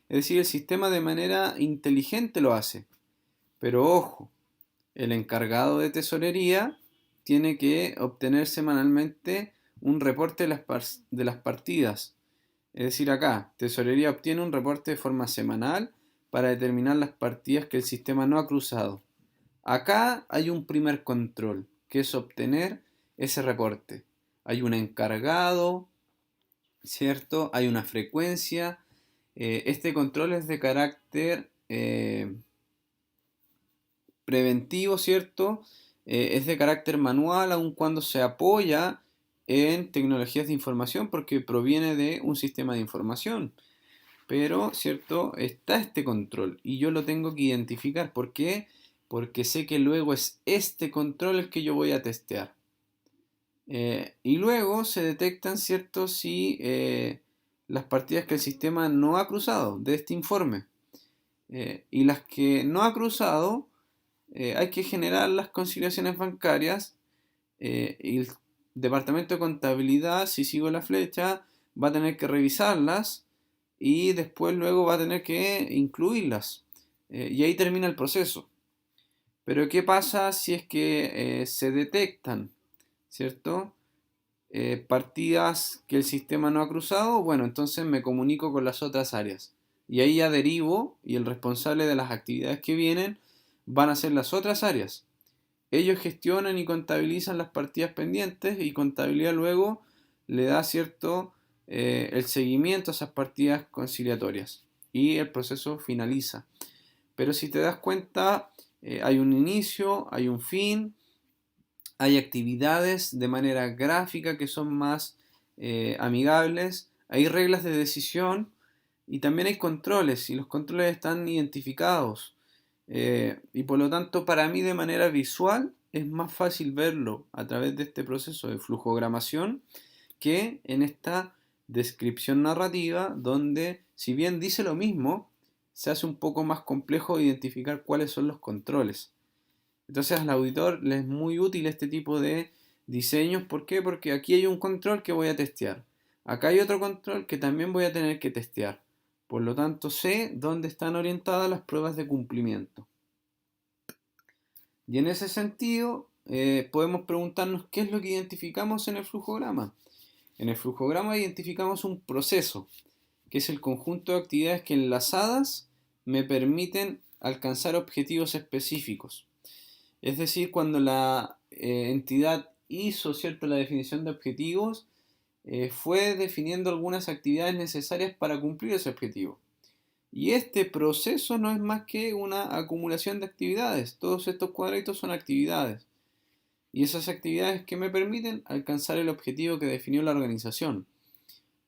Es decir, el sistema de manera inteligente lo hace. Pero ojo, el encargado de tesorería tiene que obtener semanalmente un reporte de las partidas. Es decir, acá, tesorería obtiene un reporte de forma semanal para determinar las partidas que el sistema no ha cruzado. Acá hay un primer control, que es obtener ese reporte. Hay un encargado, ¿cierto? Hay una frecuencia. Este control es de carácter preventivo, ¿cierto? Es de carácter manual, aun cuando se apoya en tecnologías de información porque proviene de un sistema de información. Pero, ¿cierto? Está este control y yo lo tengo que identificar. ¿Por qué? Porque sé que luego es este control el que yo voy a testear. Y luego se detectan, ¿cierto? Si las partidas que el sistema no ha cruzado de este informe. Y las que no ha cruzado, hay que generar las conciliaciones bancarias y el departamento de contabilidad, si sigo la flecha, va a tener que revisarlas y después luego va a tener que incluirlas. Y ahí termina el proceso. Pero ¿qué pasa si es que se detectan, ¿cierto? Partidas que el sistema no ha cruzado? Bueno, entonces me comunico con las otras áreas. Y ahí ya derivo y el responsable de las actividades que vienen van a ser las otras áreas. Ellos gestionan y contabilizan las partidas pendientes y contabilidad luego le da cierto el seguimiento a esas partidas conciliatorias y el proceso finaliza. Pero si te das cuenta, hay un inicio, hay un fin, hay actividades de manera gráfica que son más amigables, hay reglas de decisión y también hay controles y los controles están identificados. Y por lo tanto, para mí de manera visual es más fácil verlo a través de este proceso de flujogramación que en esta descripción narrativa donde, si bien dice lo mismo, se hace un poco más complejo identificar cuáles son los controles. Entonces al auditor le es muy útil este tipo de diseños. ¿Por qué? Porque aquí hay un control que voy a testear. Acá hay otro control que también voy a tener que testear. Por lo tanto, sé dónde están orientadas las pruebas de cumplimiento. Y en ese sentido, podemos preguntarnos qué es lo que identificamos en el flujograma. En el flujograma identificamos un proceso, que es el conjunto de actividades que enlazadas me permiten alcanzar objetivos específicos. Es decir, cuando la entidad hizo, ¿cierto?, la definición de objetivos, fue definiendo algunas actividades necesarias para cumplir ese objetivo. Y este proceso no es más que una acumulación de actividades. Todos estos cuadritos son actividades. Y esas actividades que me permiten alcanzar el objetivo que definió la organización.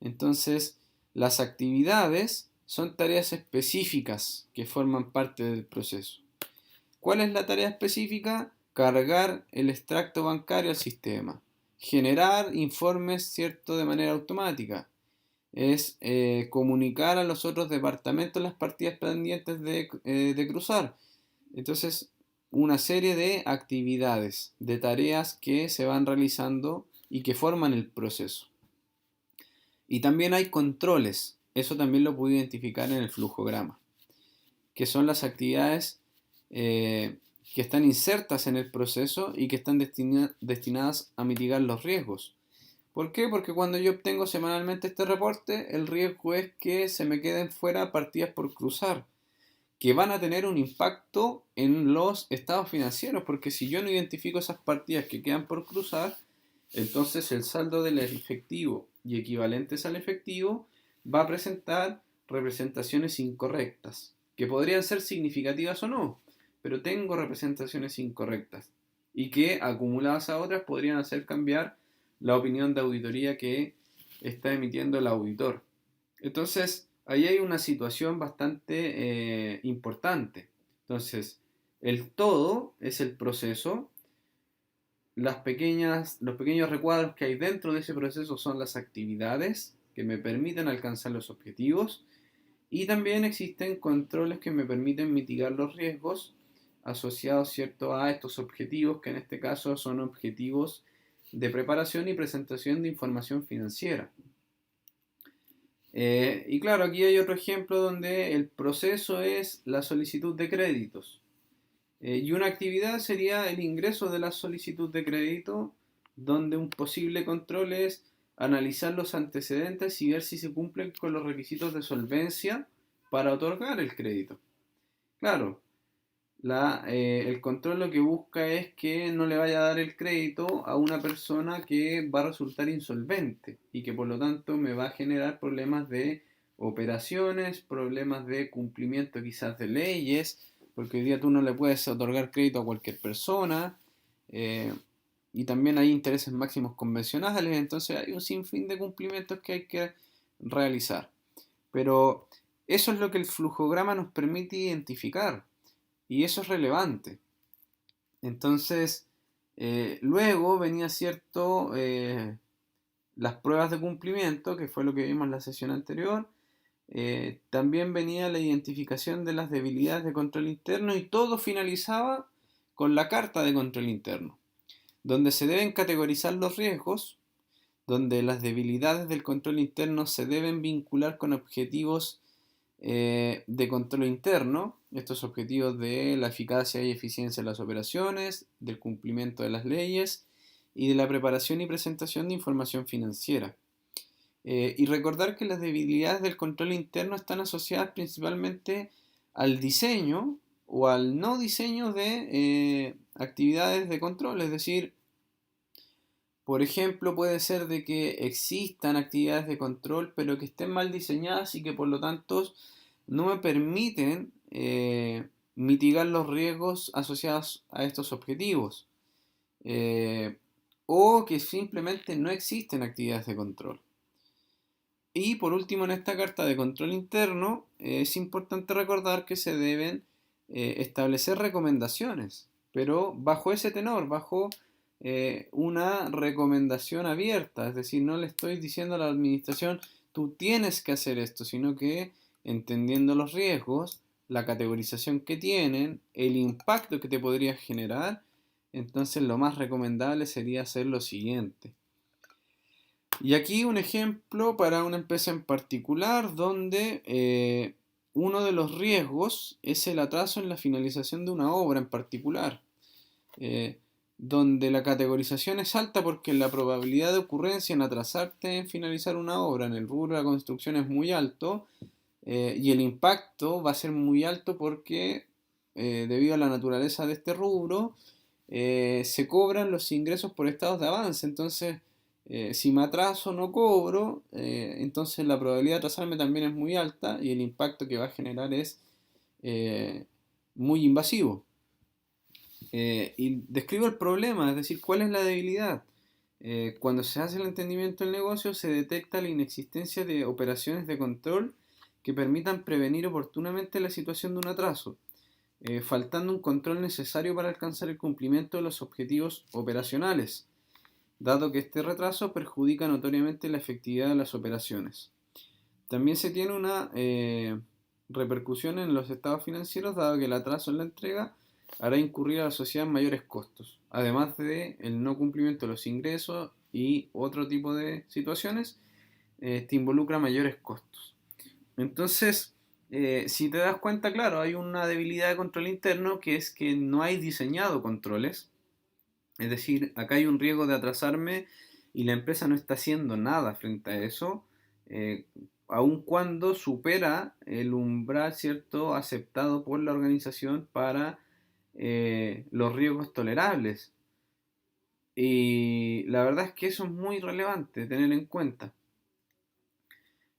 Entonces, las actividades son tareas específicas que forman parte del proceso. ¿Cuál es la tarea específica? Cargar el extracto bancario al sistema. Generar informes, ¿cierto?, de manera automática. Es comunicar a los otros departamentos las partidas pendientes de cruzar. Entonces, una serie de actividades, de tareas que se van realizando y que forman el proceso. Y también hay controles, eso también lo pude identificar en el flujograma, que son las actividades que están insertas en el proceso y que están destinadas a mitigar los riesgos. ¿Por qué? Porque cuando yo obtengo semanalmente este reporte, el riesgo es que se me queden fuera partidas por cruzar, que van a tener un impacto en los estados financieros, porque si yo no identifico esas partidas que quedan por cruzar, entonces el saldo del efectivo y equivalentes al efectivo va a presentar representaciones incorrectas, que podrían ser significativas o no, pero tengo representaciones incorrectas y que acumuladas a otras podrían hacer cambiar la opinión de auditoría que está emitiendo el auditor. Entonces, ahí hay una situación bastante importante. Entonces, el todo es el proceso, los pequeños recuadros que hay dentro de ese proceso son las actividades que me permiten alcanzar los objetivos y también existen controles que me permiten mitigar los riesgos asociados, ¿cierto?, a estos objetivos, que en este caso son objetivos de preparación y presentación de información financiera. Y claro, aquí hay otro ejemplo donde el proceso es la solicitud de créditos. Y una actividad sería el ingreso de la solicitud de crédito, donde un posible control es analizar los antecedentes y ver si se cumplen con los requisitos de solvencia para otorgar el crédito. Claro, el control lo que busca es que no le vaya a dar el crédito a una persona que va a resultar insolvente y que por lo tanto me va a generar problemas de operaciones, problemas de cumplimiento quizás de leyes, porque hoy día tú no le puedes otorgar crédito a cualquier persona, eh, y también hay intereses máximos convencionales, entonces hay un sinfín de cumplimientos que hay que realizar. Pero eso es lo que el flujograma nos permite identificar. Y eso es relevante. Entonces, luego venía cierto las pruebas de cumplimiento, que fue lo que vimos en la sesión anterior. También venía la identificación de las debilidades de control interno y todo finalizaba con la carta de control interno, donde se deben categorizar los riesgos, donde las debilidades del control interno se deben vincular con objetivos de control interno, estos objetivos de la eficacia y eficiencia de las operaciones, del cumplimiento de las leyes y de la preparación y presentación de información financiera. Y recordar que las debilidades del control interno están asociadas principalmente al diseño o al no diseño de actividades de control. Es decir, por ejemplo, puede ser de que existan actividades de control pero que estén mal diseñadas y que por lo tanto no me permiten mitigar los riesgos asociados a estos objetivos. Eh, o que simplemente no existen actividades de control. Y por último, en esta carta de control interno, es importante recordar que se deben establecer recomendaciones, pero bajo ese tenor, bajo una recomendación abierta, es decir, no le estoy diciendo a la administración, tú tienes que hacer esto, sino que entendiendo los riesgos, la categorización que tienen, el impacto que te podría generar, entonces lo más recomendable sería hacer lo siguiente. Y aquí un ejemplo para una empresa en particular donde uno de los riesgos es el atraso en la finalización de una obra en particular, eh, donde la categorización es alta porque la probabilidad de ocurrencia en atrasarte en finalizar una obra en el rubro de la construcción es muy alto, y el impacto va a ser muy alto porque debido a la naturaleza de este rubro se cobran los ingresos por estados de avance. Entonces, si me atraso no cobro, entonces la probabilidad de atrasarme también es muy alta y el impacto que va a generar es eh, muy invasivo. Y describo el problema, es decir, cuál es la debilidad. Cuando se hace el entendimiento del negocio se detecta la inexistencia de operaciones de control que permitan prevenir oportunamente la situación de un atraso, faltando un control necesario para alcanzar el cumplimiento de los objetivos operacionales, dado que este retraso perjudica notoriamente la efectividad de las operaciones. También se tiene una repercusión en los estados financieros, dado que el atraso en la entrega hará incurrir a la sociedad en mayores costos, además de el no cumplimiento de los ingresos y otro tipo de situaciones, te involucra mayores costos. Entonces, si te das cuenta, claro, hay una debilidad de control interno que es que no hay diseñado controles. Es decir, acá hay un riesgo de atrasarme y la empresa no está haciendo nada frente a eso, eh, aun cuando supera el umbral, ¿cierto?, aceptado por la organización para los riesgos tolerables. Y la verdad es que eso es muy relevante tener en cuenta.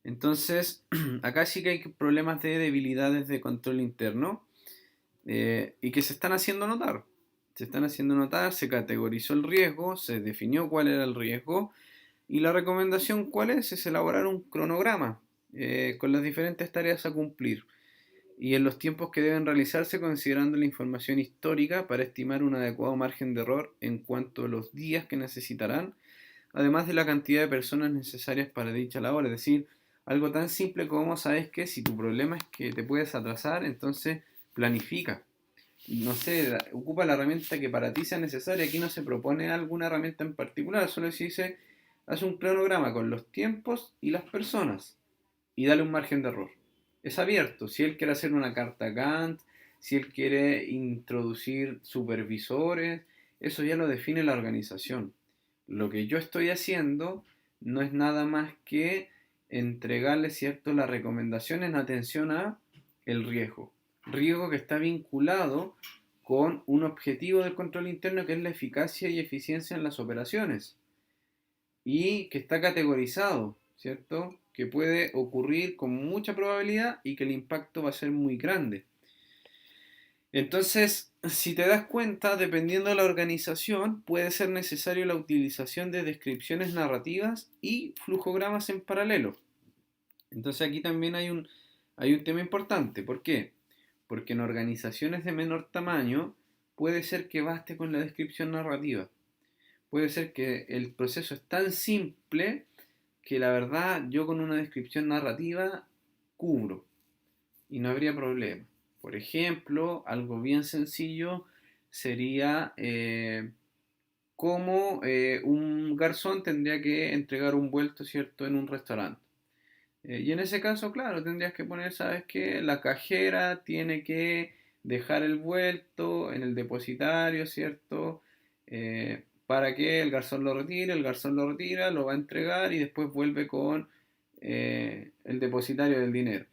Entonces, acá sí que hay problemas de debilidades de control interno y que se están haciendo notar. Se están haciendo notar, se categorizó el riesgo, se definió cuál era el riesgo y la recomendación cuál es elaborar un cronograma con las diferentes tareas a cumplir y en los tiempos que deben realizarse considerando la información histórica para estimar un adecuado margen de error en cuanto a los días que necesitarán, además de la cantidad de personas necesarias para dicha labor. Es decir, algo tan simple como sabes que si tu problema es que te puedes atrasar, entonces planifica. No sé, ocupa la herramienta que para ti sea necesaria. Aquí no se propone alguna herramienta en particular, solo se dice, haz un cronograma con los tiempos y las personas y dale un margen de error. Es abierto. Si él quiere hacer una carta Gantt, si él quiere introducir supervisores, eso ya lo define la organización. Lo que yo estoy haciendo no es nada más que entregarle, ¿cierto?, las recomendaciones en atención a el riesgo. Riesgo que está vinculado con un objetivo del control interno que es la eficacia y eficiencia en las operaciones y que está categorizado, ¿cierto? Que puede ocurrir con mucha probabilidad y que el impacto va a ser muy grande. Entonces, si te das cuenta, dependiendo de la organización, puede ser necesario la utilización de descripciones narrativas y flujogramas en paralelo. Entonces aquí también hay un tema importante. ¿Por qué? Porque en organizaciones de menor tamaño puede ser que baste con la descripción narrativa. Puede ser que el proceso es tan simple que la verdad yo con una descripción narrativa cubro y no habría problema. Por ejemplo, algo bien sencillo sería cómo un garzón tendría que entregar un vuelto, ¿cierto?, en un restaurante. Y en ese caso, claro, tendrías que poner, ¿sabes qué? La cajera tiene que dejar el vuelto en el depositario, ¿cierto? Para que el garzón lo retira, lo va a entregar y después vuelve con el depositario del dinero.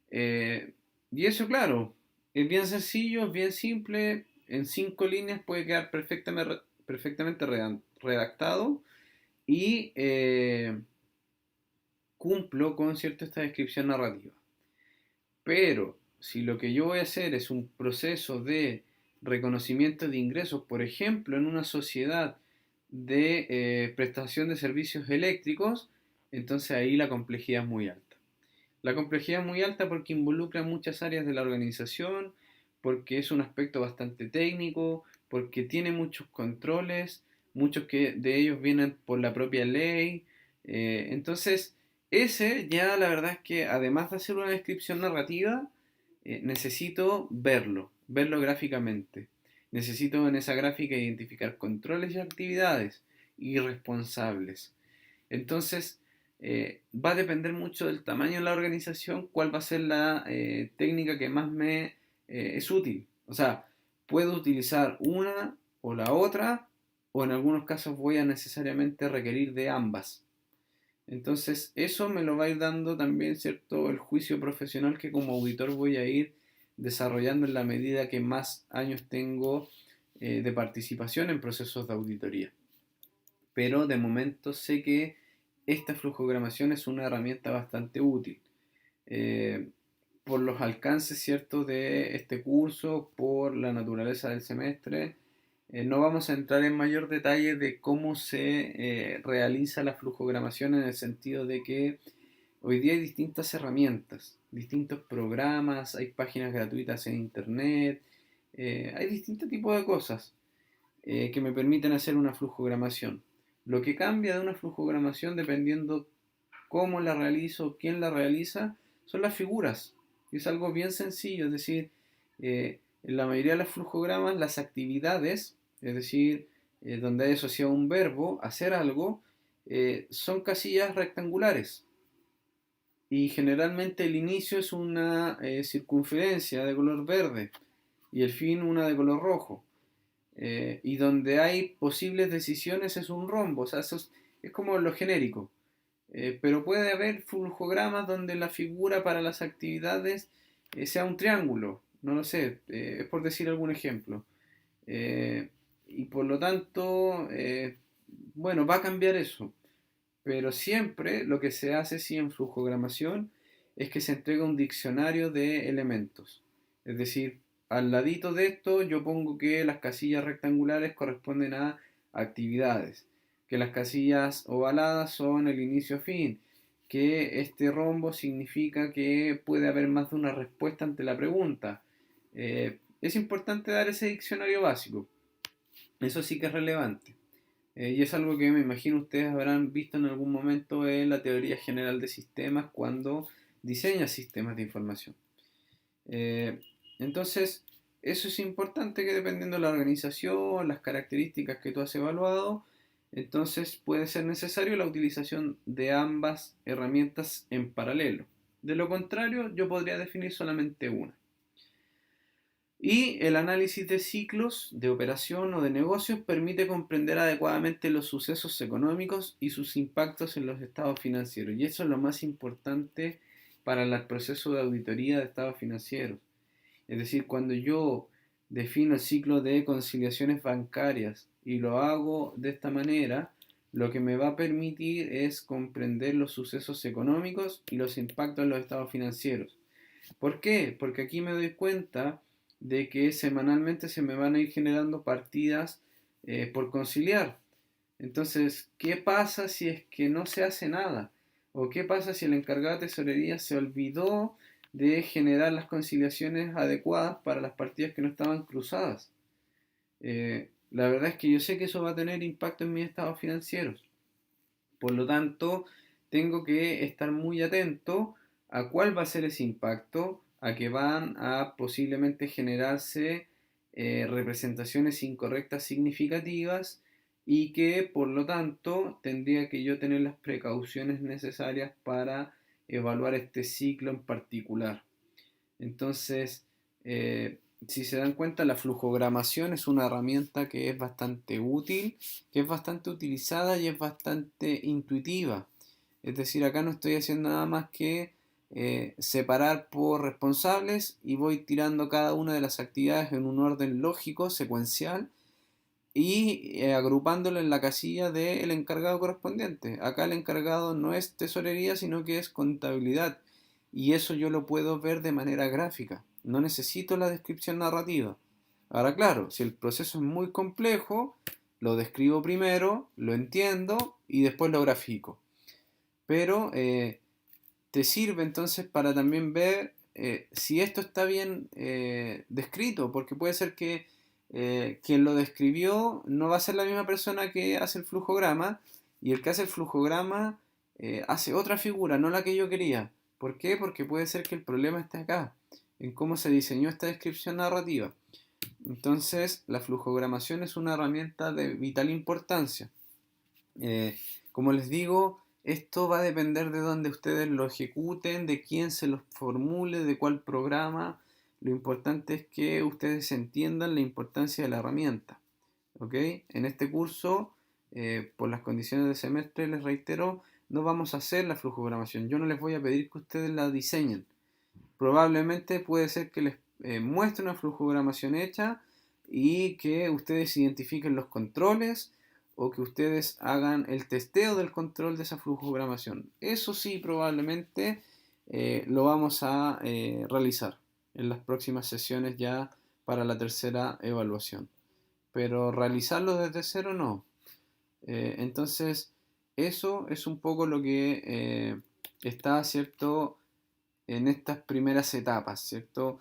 Eh, y eso, claro, es bien sencillo, es bien simple, en 5 líneas puede quedar perfectamente redactado y cumplo con cierto esta descripción narrativa. Pero si lo que yo voy a hacer es un proceso de reconocimiento de ingresos, por ejemplo, en una sociedad de prestación de servicios eléctricos, entonces ahí la complejidad es muy alta. La complejidad es muy alta porque involucra muchas áreas de la organización, porque es un aspecto bastante técnico, porque tiene muchos controles, muchos que de ellos vienen por la propia ley. Entonces, ese ya la verdad es que además de hacer una descripción narrativa, necesito verlo gráficamente. Necesito en esa gráfica identificar controles y actividades y responsables. Entonces, va a depender mucho del tamaño de la organización, cuál va a ser la técnica que más me es útil. O sea, puedo utilizar una o la otra, o en algunos casos voy a necesariamente requerir de ambas. Entonces, eso me lo va a ir dando también, ¿cierto?, el juicio profesional que como auditor voy a ir desarrollando en la medida que más años tengo de participación en procesos de auditoría. Pero de momento sé que esta flujogramación es una herramienta bastante útil. Eh, por los alcances, ¿cierto?, de este curso, por la naturaleza del semestre, no vamos a entrar en mayor detalle de cómo se realiza la flujogramación en el sentido de que hoy día hay distintas herramientas, distintos programas, hay páginas gratuitas en internet, hay distintos tipos de cosas que me permiten hacer una flujogramación. Lo que cambia de una flujogramación dependiendo cómo la realizo, quién la realiza, son las figuras. Es algo bien sencillo, es decir, en la mayoría de los flujogramas las actividades, es decir, donde hay asociado un verbo, hacer algo, son casillas rectangulares. Y generalmente el inicio es una circunferencia de color verde y el fin una de color rojo. Y donde hay posibles decisiones es un rombo, o sea, eso es como lo genérico. Pero puede haber flujogramas donde la figura para las actividades sea un triángulo, no lo sé, es por decir algún ejemplo. Eh, y por lo tanto, bueno, va a cambiar eso. Pero siempre lo que se hace sí en flujogramación es que se entrega un diccionario de elementos. Es decir, al ladito de esto yo pongo que las casillas rectangulares corresponden a actividades, que las casillas ovaladas son el inicio-fin, que este rombo significa que puede haber más de una respuesta ante la pregunta. Es importante dar ese diccionario básico, eso sí que es relevante. Y es algo que me imagino ustedes habrán visto en algún momento en la teoría general de sistemas cuando diseña sistemas de información. Eh, entonces, eso es importante que dependiendo de la organización, las características que tú has evaluado, entonces puede ser necesario la utilización de ambas herramientas en paralelo. De lo contrario, yo podría definir solamente una. Y el análisis de ciclos de operación o de negocios permite comprender adecuadamente los sucesos económicos y sus impactos en los estados financieros. Y eso es lo más importante para el proceso de auditoría de estados financieros. Es decir, cuando yo defino el ciclo de conciliaciones bancarias y lo hago de esta manera, lo que me va a permitir es comprender los sucesos económicos y los impactos en los estados financieros. ¿Por qué? Porque aquí me doy cuenta de que semanalmente se me van a ir generando partidas por conciliar. Entonces, ¿qué pasa si es que no se hace nada? ¿O qué pasa si el encargado de tesorería se olvidó de generar las conciliaciones adecuadas para las partidas que no estaban cruzadas? La verdad es que yo sé que eso va a tener impacto en mis estados financieros. Por lo tanto, tengo que estar muy atento a cuál va a ser ese impacto, a que van a posiblemente generarse representaciones incorrectas significativas y que por lo tanto tendría que yo tener las precauciones necesarias para evaluar este ciclo en particular. Entonces, si se dan cuenta, la flujogramación es una herramienta que es bastante útil, que es bastante utilizada y es bastante intuitiva. Es decir, acá no estoy haciendo nada más que separar por responsables y voy tirando cada una de las actividades en un orden lógico, secuencial, y agrupándolo en la casilla del encargado correspondiente. Acá el encargado no es tesorería, sino que es contabilidad. Y eso yo lo puedo ver de manera gráfica. No necesito la descripción narrativa. Ahora, claro, si el proceso es muy complejo, lo describo primero, lo entiendo y después lo grafico. Pero te sirve entonces para también ver si esto está bien descrito, porque puede ser que quien lo describió no va a ser la misma persona que hace el flujograma, y el que hace el flujograma hace otra figura, no la que yo quería. ¿Por qué? Porque puede ser que el problema esté acá, en cómo se diseñó esta descripción narrativa. Entonces, la flujogramación es una herramienta de vital importancia. Eh, Como les digo, esto va a depender de dónde ustedes lo ejecuten, de quién se los formule, de cuál programa. Lo importante es que ustedes entiendan la importancia de la herramienta. ¿Ok? En este curso, por las condiciones del semestre, les reitero, no vamos a hacer la flujogramación. Yo no les voy a pedir que ustedes la diseñen. Probablemente puede ser que les muestre una flujogramación hecha y que ustedes identifiquen los controles o que ustedes hagan el testeo del control de esa flujogramación. Eso sí, probablemente lo vamos a realizar en las próximas sesiones ya para la tercera evaluación. Pero realizarlo desde cero no. Entonces, eso es un poco lo que está, ¿cierto?, en estas primeras etapas, ¿cierto?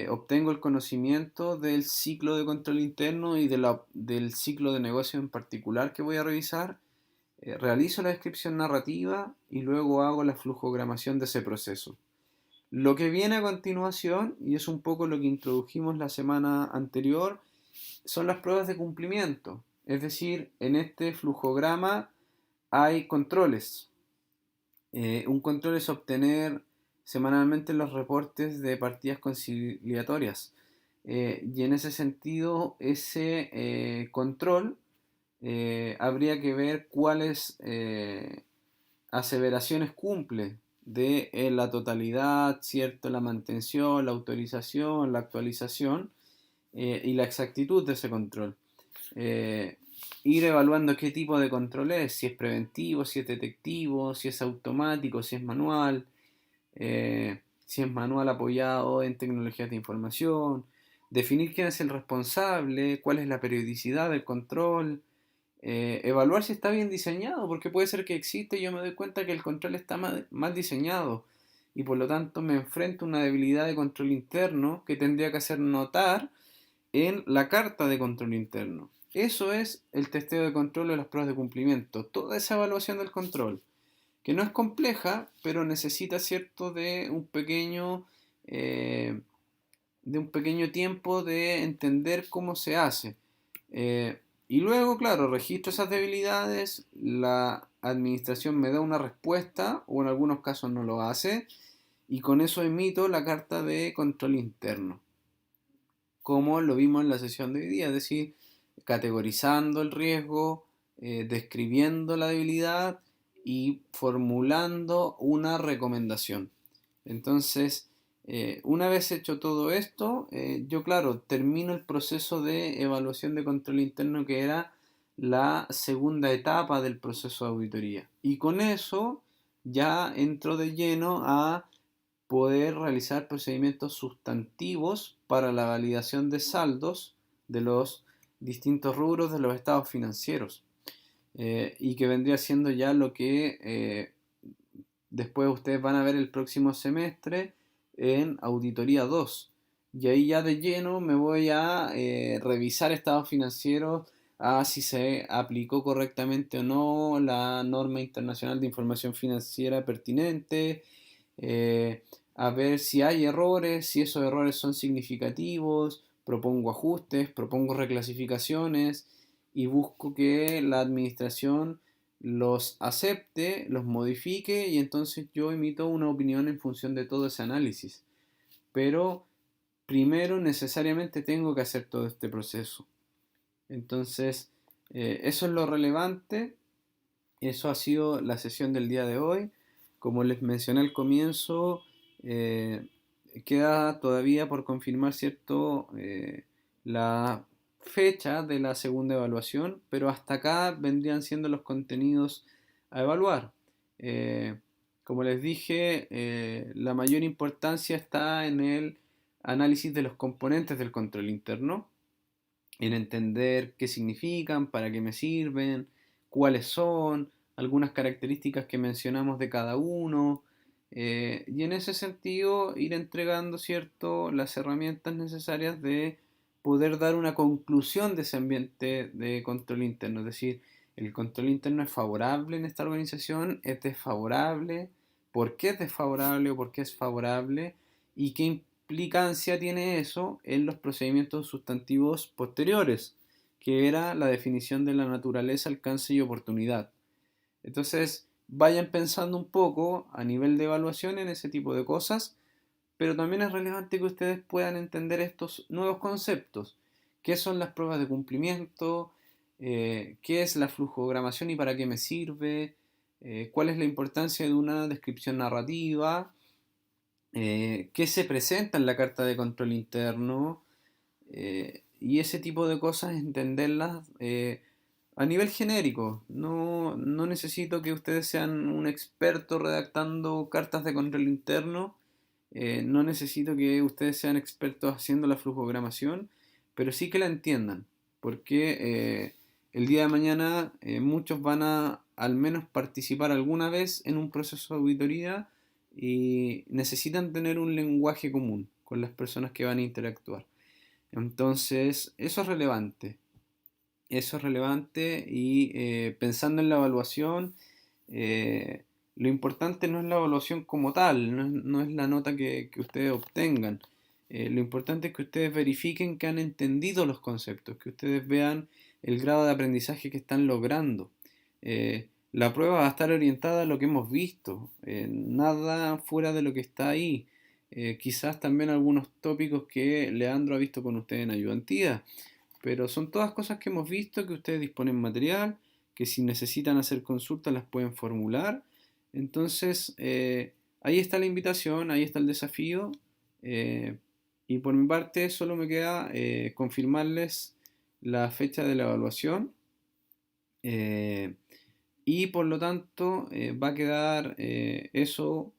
Obtengo el conocimiento del ciclo de control interno y del ciclo de negocio en particular que voy a revisar, realizo la descripción narrativa y luego hago la flujogramación de ese proceso. Lo que viene a continuación, y es un poco lo que introdujimos la semana anterior, son las pruebas de cumplimiento. Es decir, en este flujograma hay controles. Un control es obtener semanalmente los reportes de partidas conciliatorias. Y en ese sentido, ese control habría que ver cuáles aseveraciones cumple de la totalidad, ¿cierto? La mantención, la autorización, la actualización y la exactitud de ese control. Eh, Ir evaluando qué tipo de control es, si es preventivo, si es detectivo, si es automático, si es manual apoyado en tecnologías de información, definir quién es el responsable, cuál es la periodicidad del control, evaluar si está bien diseñado, porque puede ser que existe y yo me doy cuenta que el control está mal diseñado y por lo tanto me enfrento a una debilidad de control interno que tendría que hacer notar en la carta de control interno. Eso es el testeo de control de las pruebas de cumplimiento, toda esa evaluación del control, que no es compleja, pero necesita cierto eh, de un pequeño tiempo de entender cómo se hace. Y luego, claro, registro esas debilidades, la administración me da una respuesta, o en algunos casos no lo hace, y con eso emito la carta de control interno, como lo vimos en la sesión de hoy día, es decir, categorizando el riesgo, describiendo la debilidad y formulando una recomendación. Entonces, una vez hecho todo esto, yo, claro, termino el proceso de evaluación de control interno, que era la segunda etapa del proceso de auditoría. Y con eso ya entro de lleno a poder realizar procedimientos sustantivos para la validación de saldos de los distintos rubros de los estados financieros, y que vendría siendo ya lo que después ustedes van a ver el próximo semestre en Auditoría 2. Y ahí ya de lleno me voy a revisar estados financieros a si se aplicó correctamente o no la norma internacional de información financiera pertinente, eh, a ver si hay errores, si esos errores son significativos, propongo ajustes, propongo reclasificaciones y busco que la administración los acepte, los modifique y entonces yo emito una opinión en función de todo ese análisis. Pero primero necesariamente tengo que hacer todo este proceso. Entonces, eso es lo relevante. Eso ha sido la sesión del día de hoy. Como les mencioné al comienzo, eh, queda todavía por confirmar, ¿cierto? La fecha de la segunda evaluación, pero hasta acá vendrían siendo los contenidos a evaluar. Eh, Como les dije, la mayor importancia está en el análisis de los componentes del control interno, en entender qué significan, para qué me sirven, cuáles son, algunas características que mencionamos de cada uno, y en ese sentido ir entregando, ¿cierto?, las herramientas necesarias de poder dar una conclusión de ese ambiente de control interno. Es decir, el control interno es favorable en esta organización, es desfavorable, por qué es desfavorable o por qué es favorable, y qué implicancia tiene eso en los procedimientos sustantivos posteriores, que era la definición de la naturaleza, alcance y oportunidad. Entonces, vayan pensando un poco a nivel de evaluación en ese tipo de cosas, pero también es relevante que ustedes puedan entender estos nuevos conceptos. ¿Qué son las pruebas de cumplimiento? ¿Qué es la flujogramación y para qué me sirve? ¿Cuál es la importancia de una descripción narrativa? ¿Qué se presenta en la carta de control interno? Y ese tipo de cosas, entenderlas a nivel genérico. No necesito que ustedes sean un experto redactando cartas de control interno. No necesito que ustedes sean expertos haciendo la flujogramación, pero sí que la entiendan. Porque el día de mañana muchos van a al menos participar alguna vez en un proceso de auditoría y necesitan tener un lenguaje común con las personas que van a interactuar. Entonces, eso es relevante. Eso es relevante y pensando en la evaluación, eh, lo importante no es la evaluación como tal, no es la nota que ustedes obtengan. Lo importante es que ustedes verifiquen que han entendido los conceptos, que ustedes vean el grado de aprendizaje que están logrando. La prueba va a estar orientada a lo que hemos visto, nada fuera de lo que está ahí. Quizás también algunos tópicos que Leandro ha visto con ustedes en ayudantía, pero son todas cosas que hemos visto, que ustedes disponen material, que si necesitan hacer consultas las pueden formular. Entonces, ahí está la invitación, ahí está el desafío. eh, y por mi parte, solo me queda confirmarles la fecha de la evaluación. eh, y por lo tanto, va a quedar eso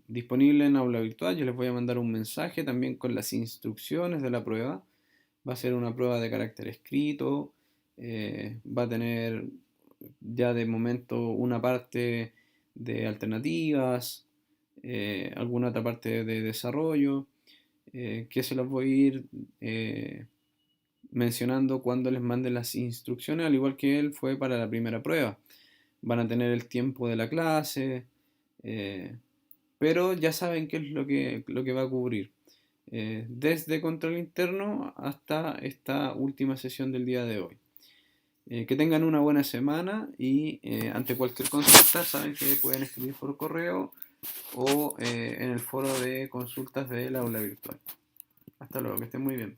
disponible en aula virtual. Yo les voy a mandar un mensaje también con las instrucciones de la prueba. Va a ser una prueba de carácter escrito, va a tener ya de momento una parte de alternativas, alguna otra parte de desarrollo, que se los voy a ir mencionando cuando les mande las instrucciones, al igual que él fue para la primera prueba. Van a tener el tiempo de la clase, eh, pero ya saben qué es lo que va a cubrir. Desde control interno hasta esta última sesión del día de hoy. Que tengan una buena semana y ante cualquier consulta saben que pueden escribir por correo o en el foro de consultas del aula virtual. Hasta luego, que estén muy bien.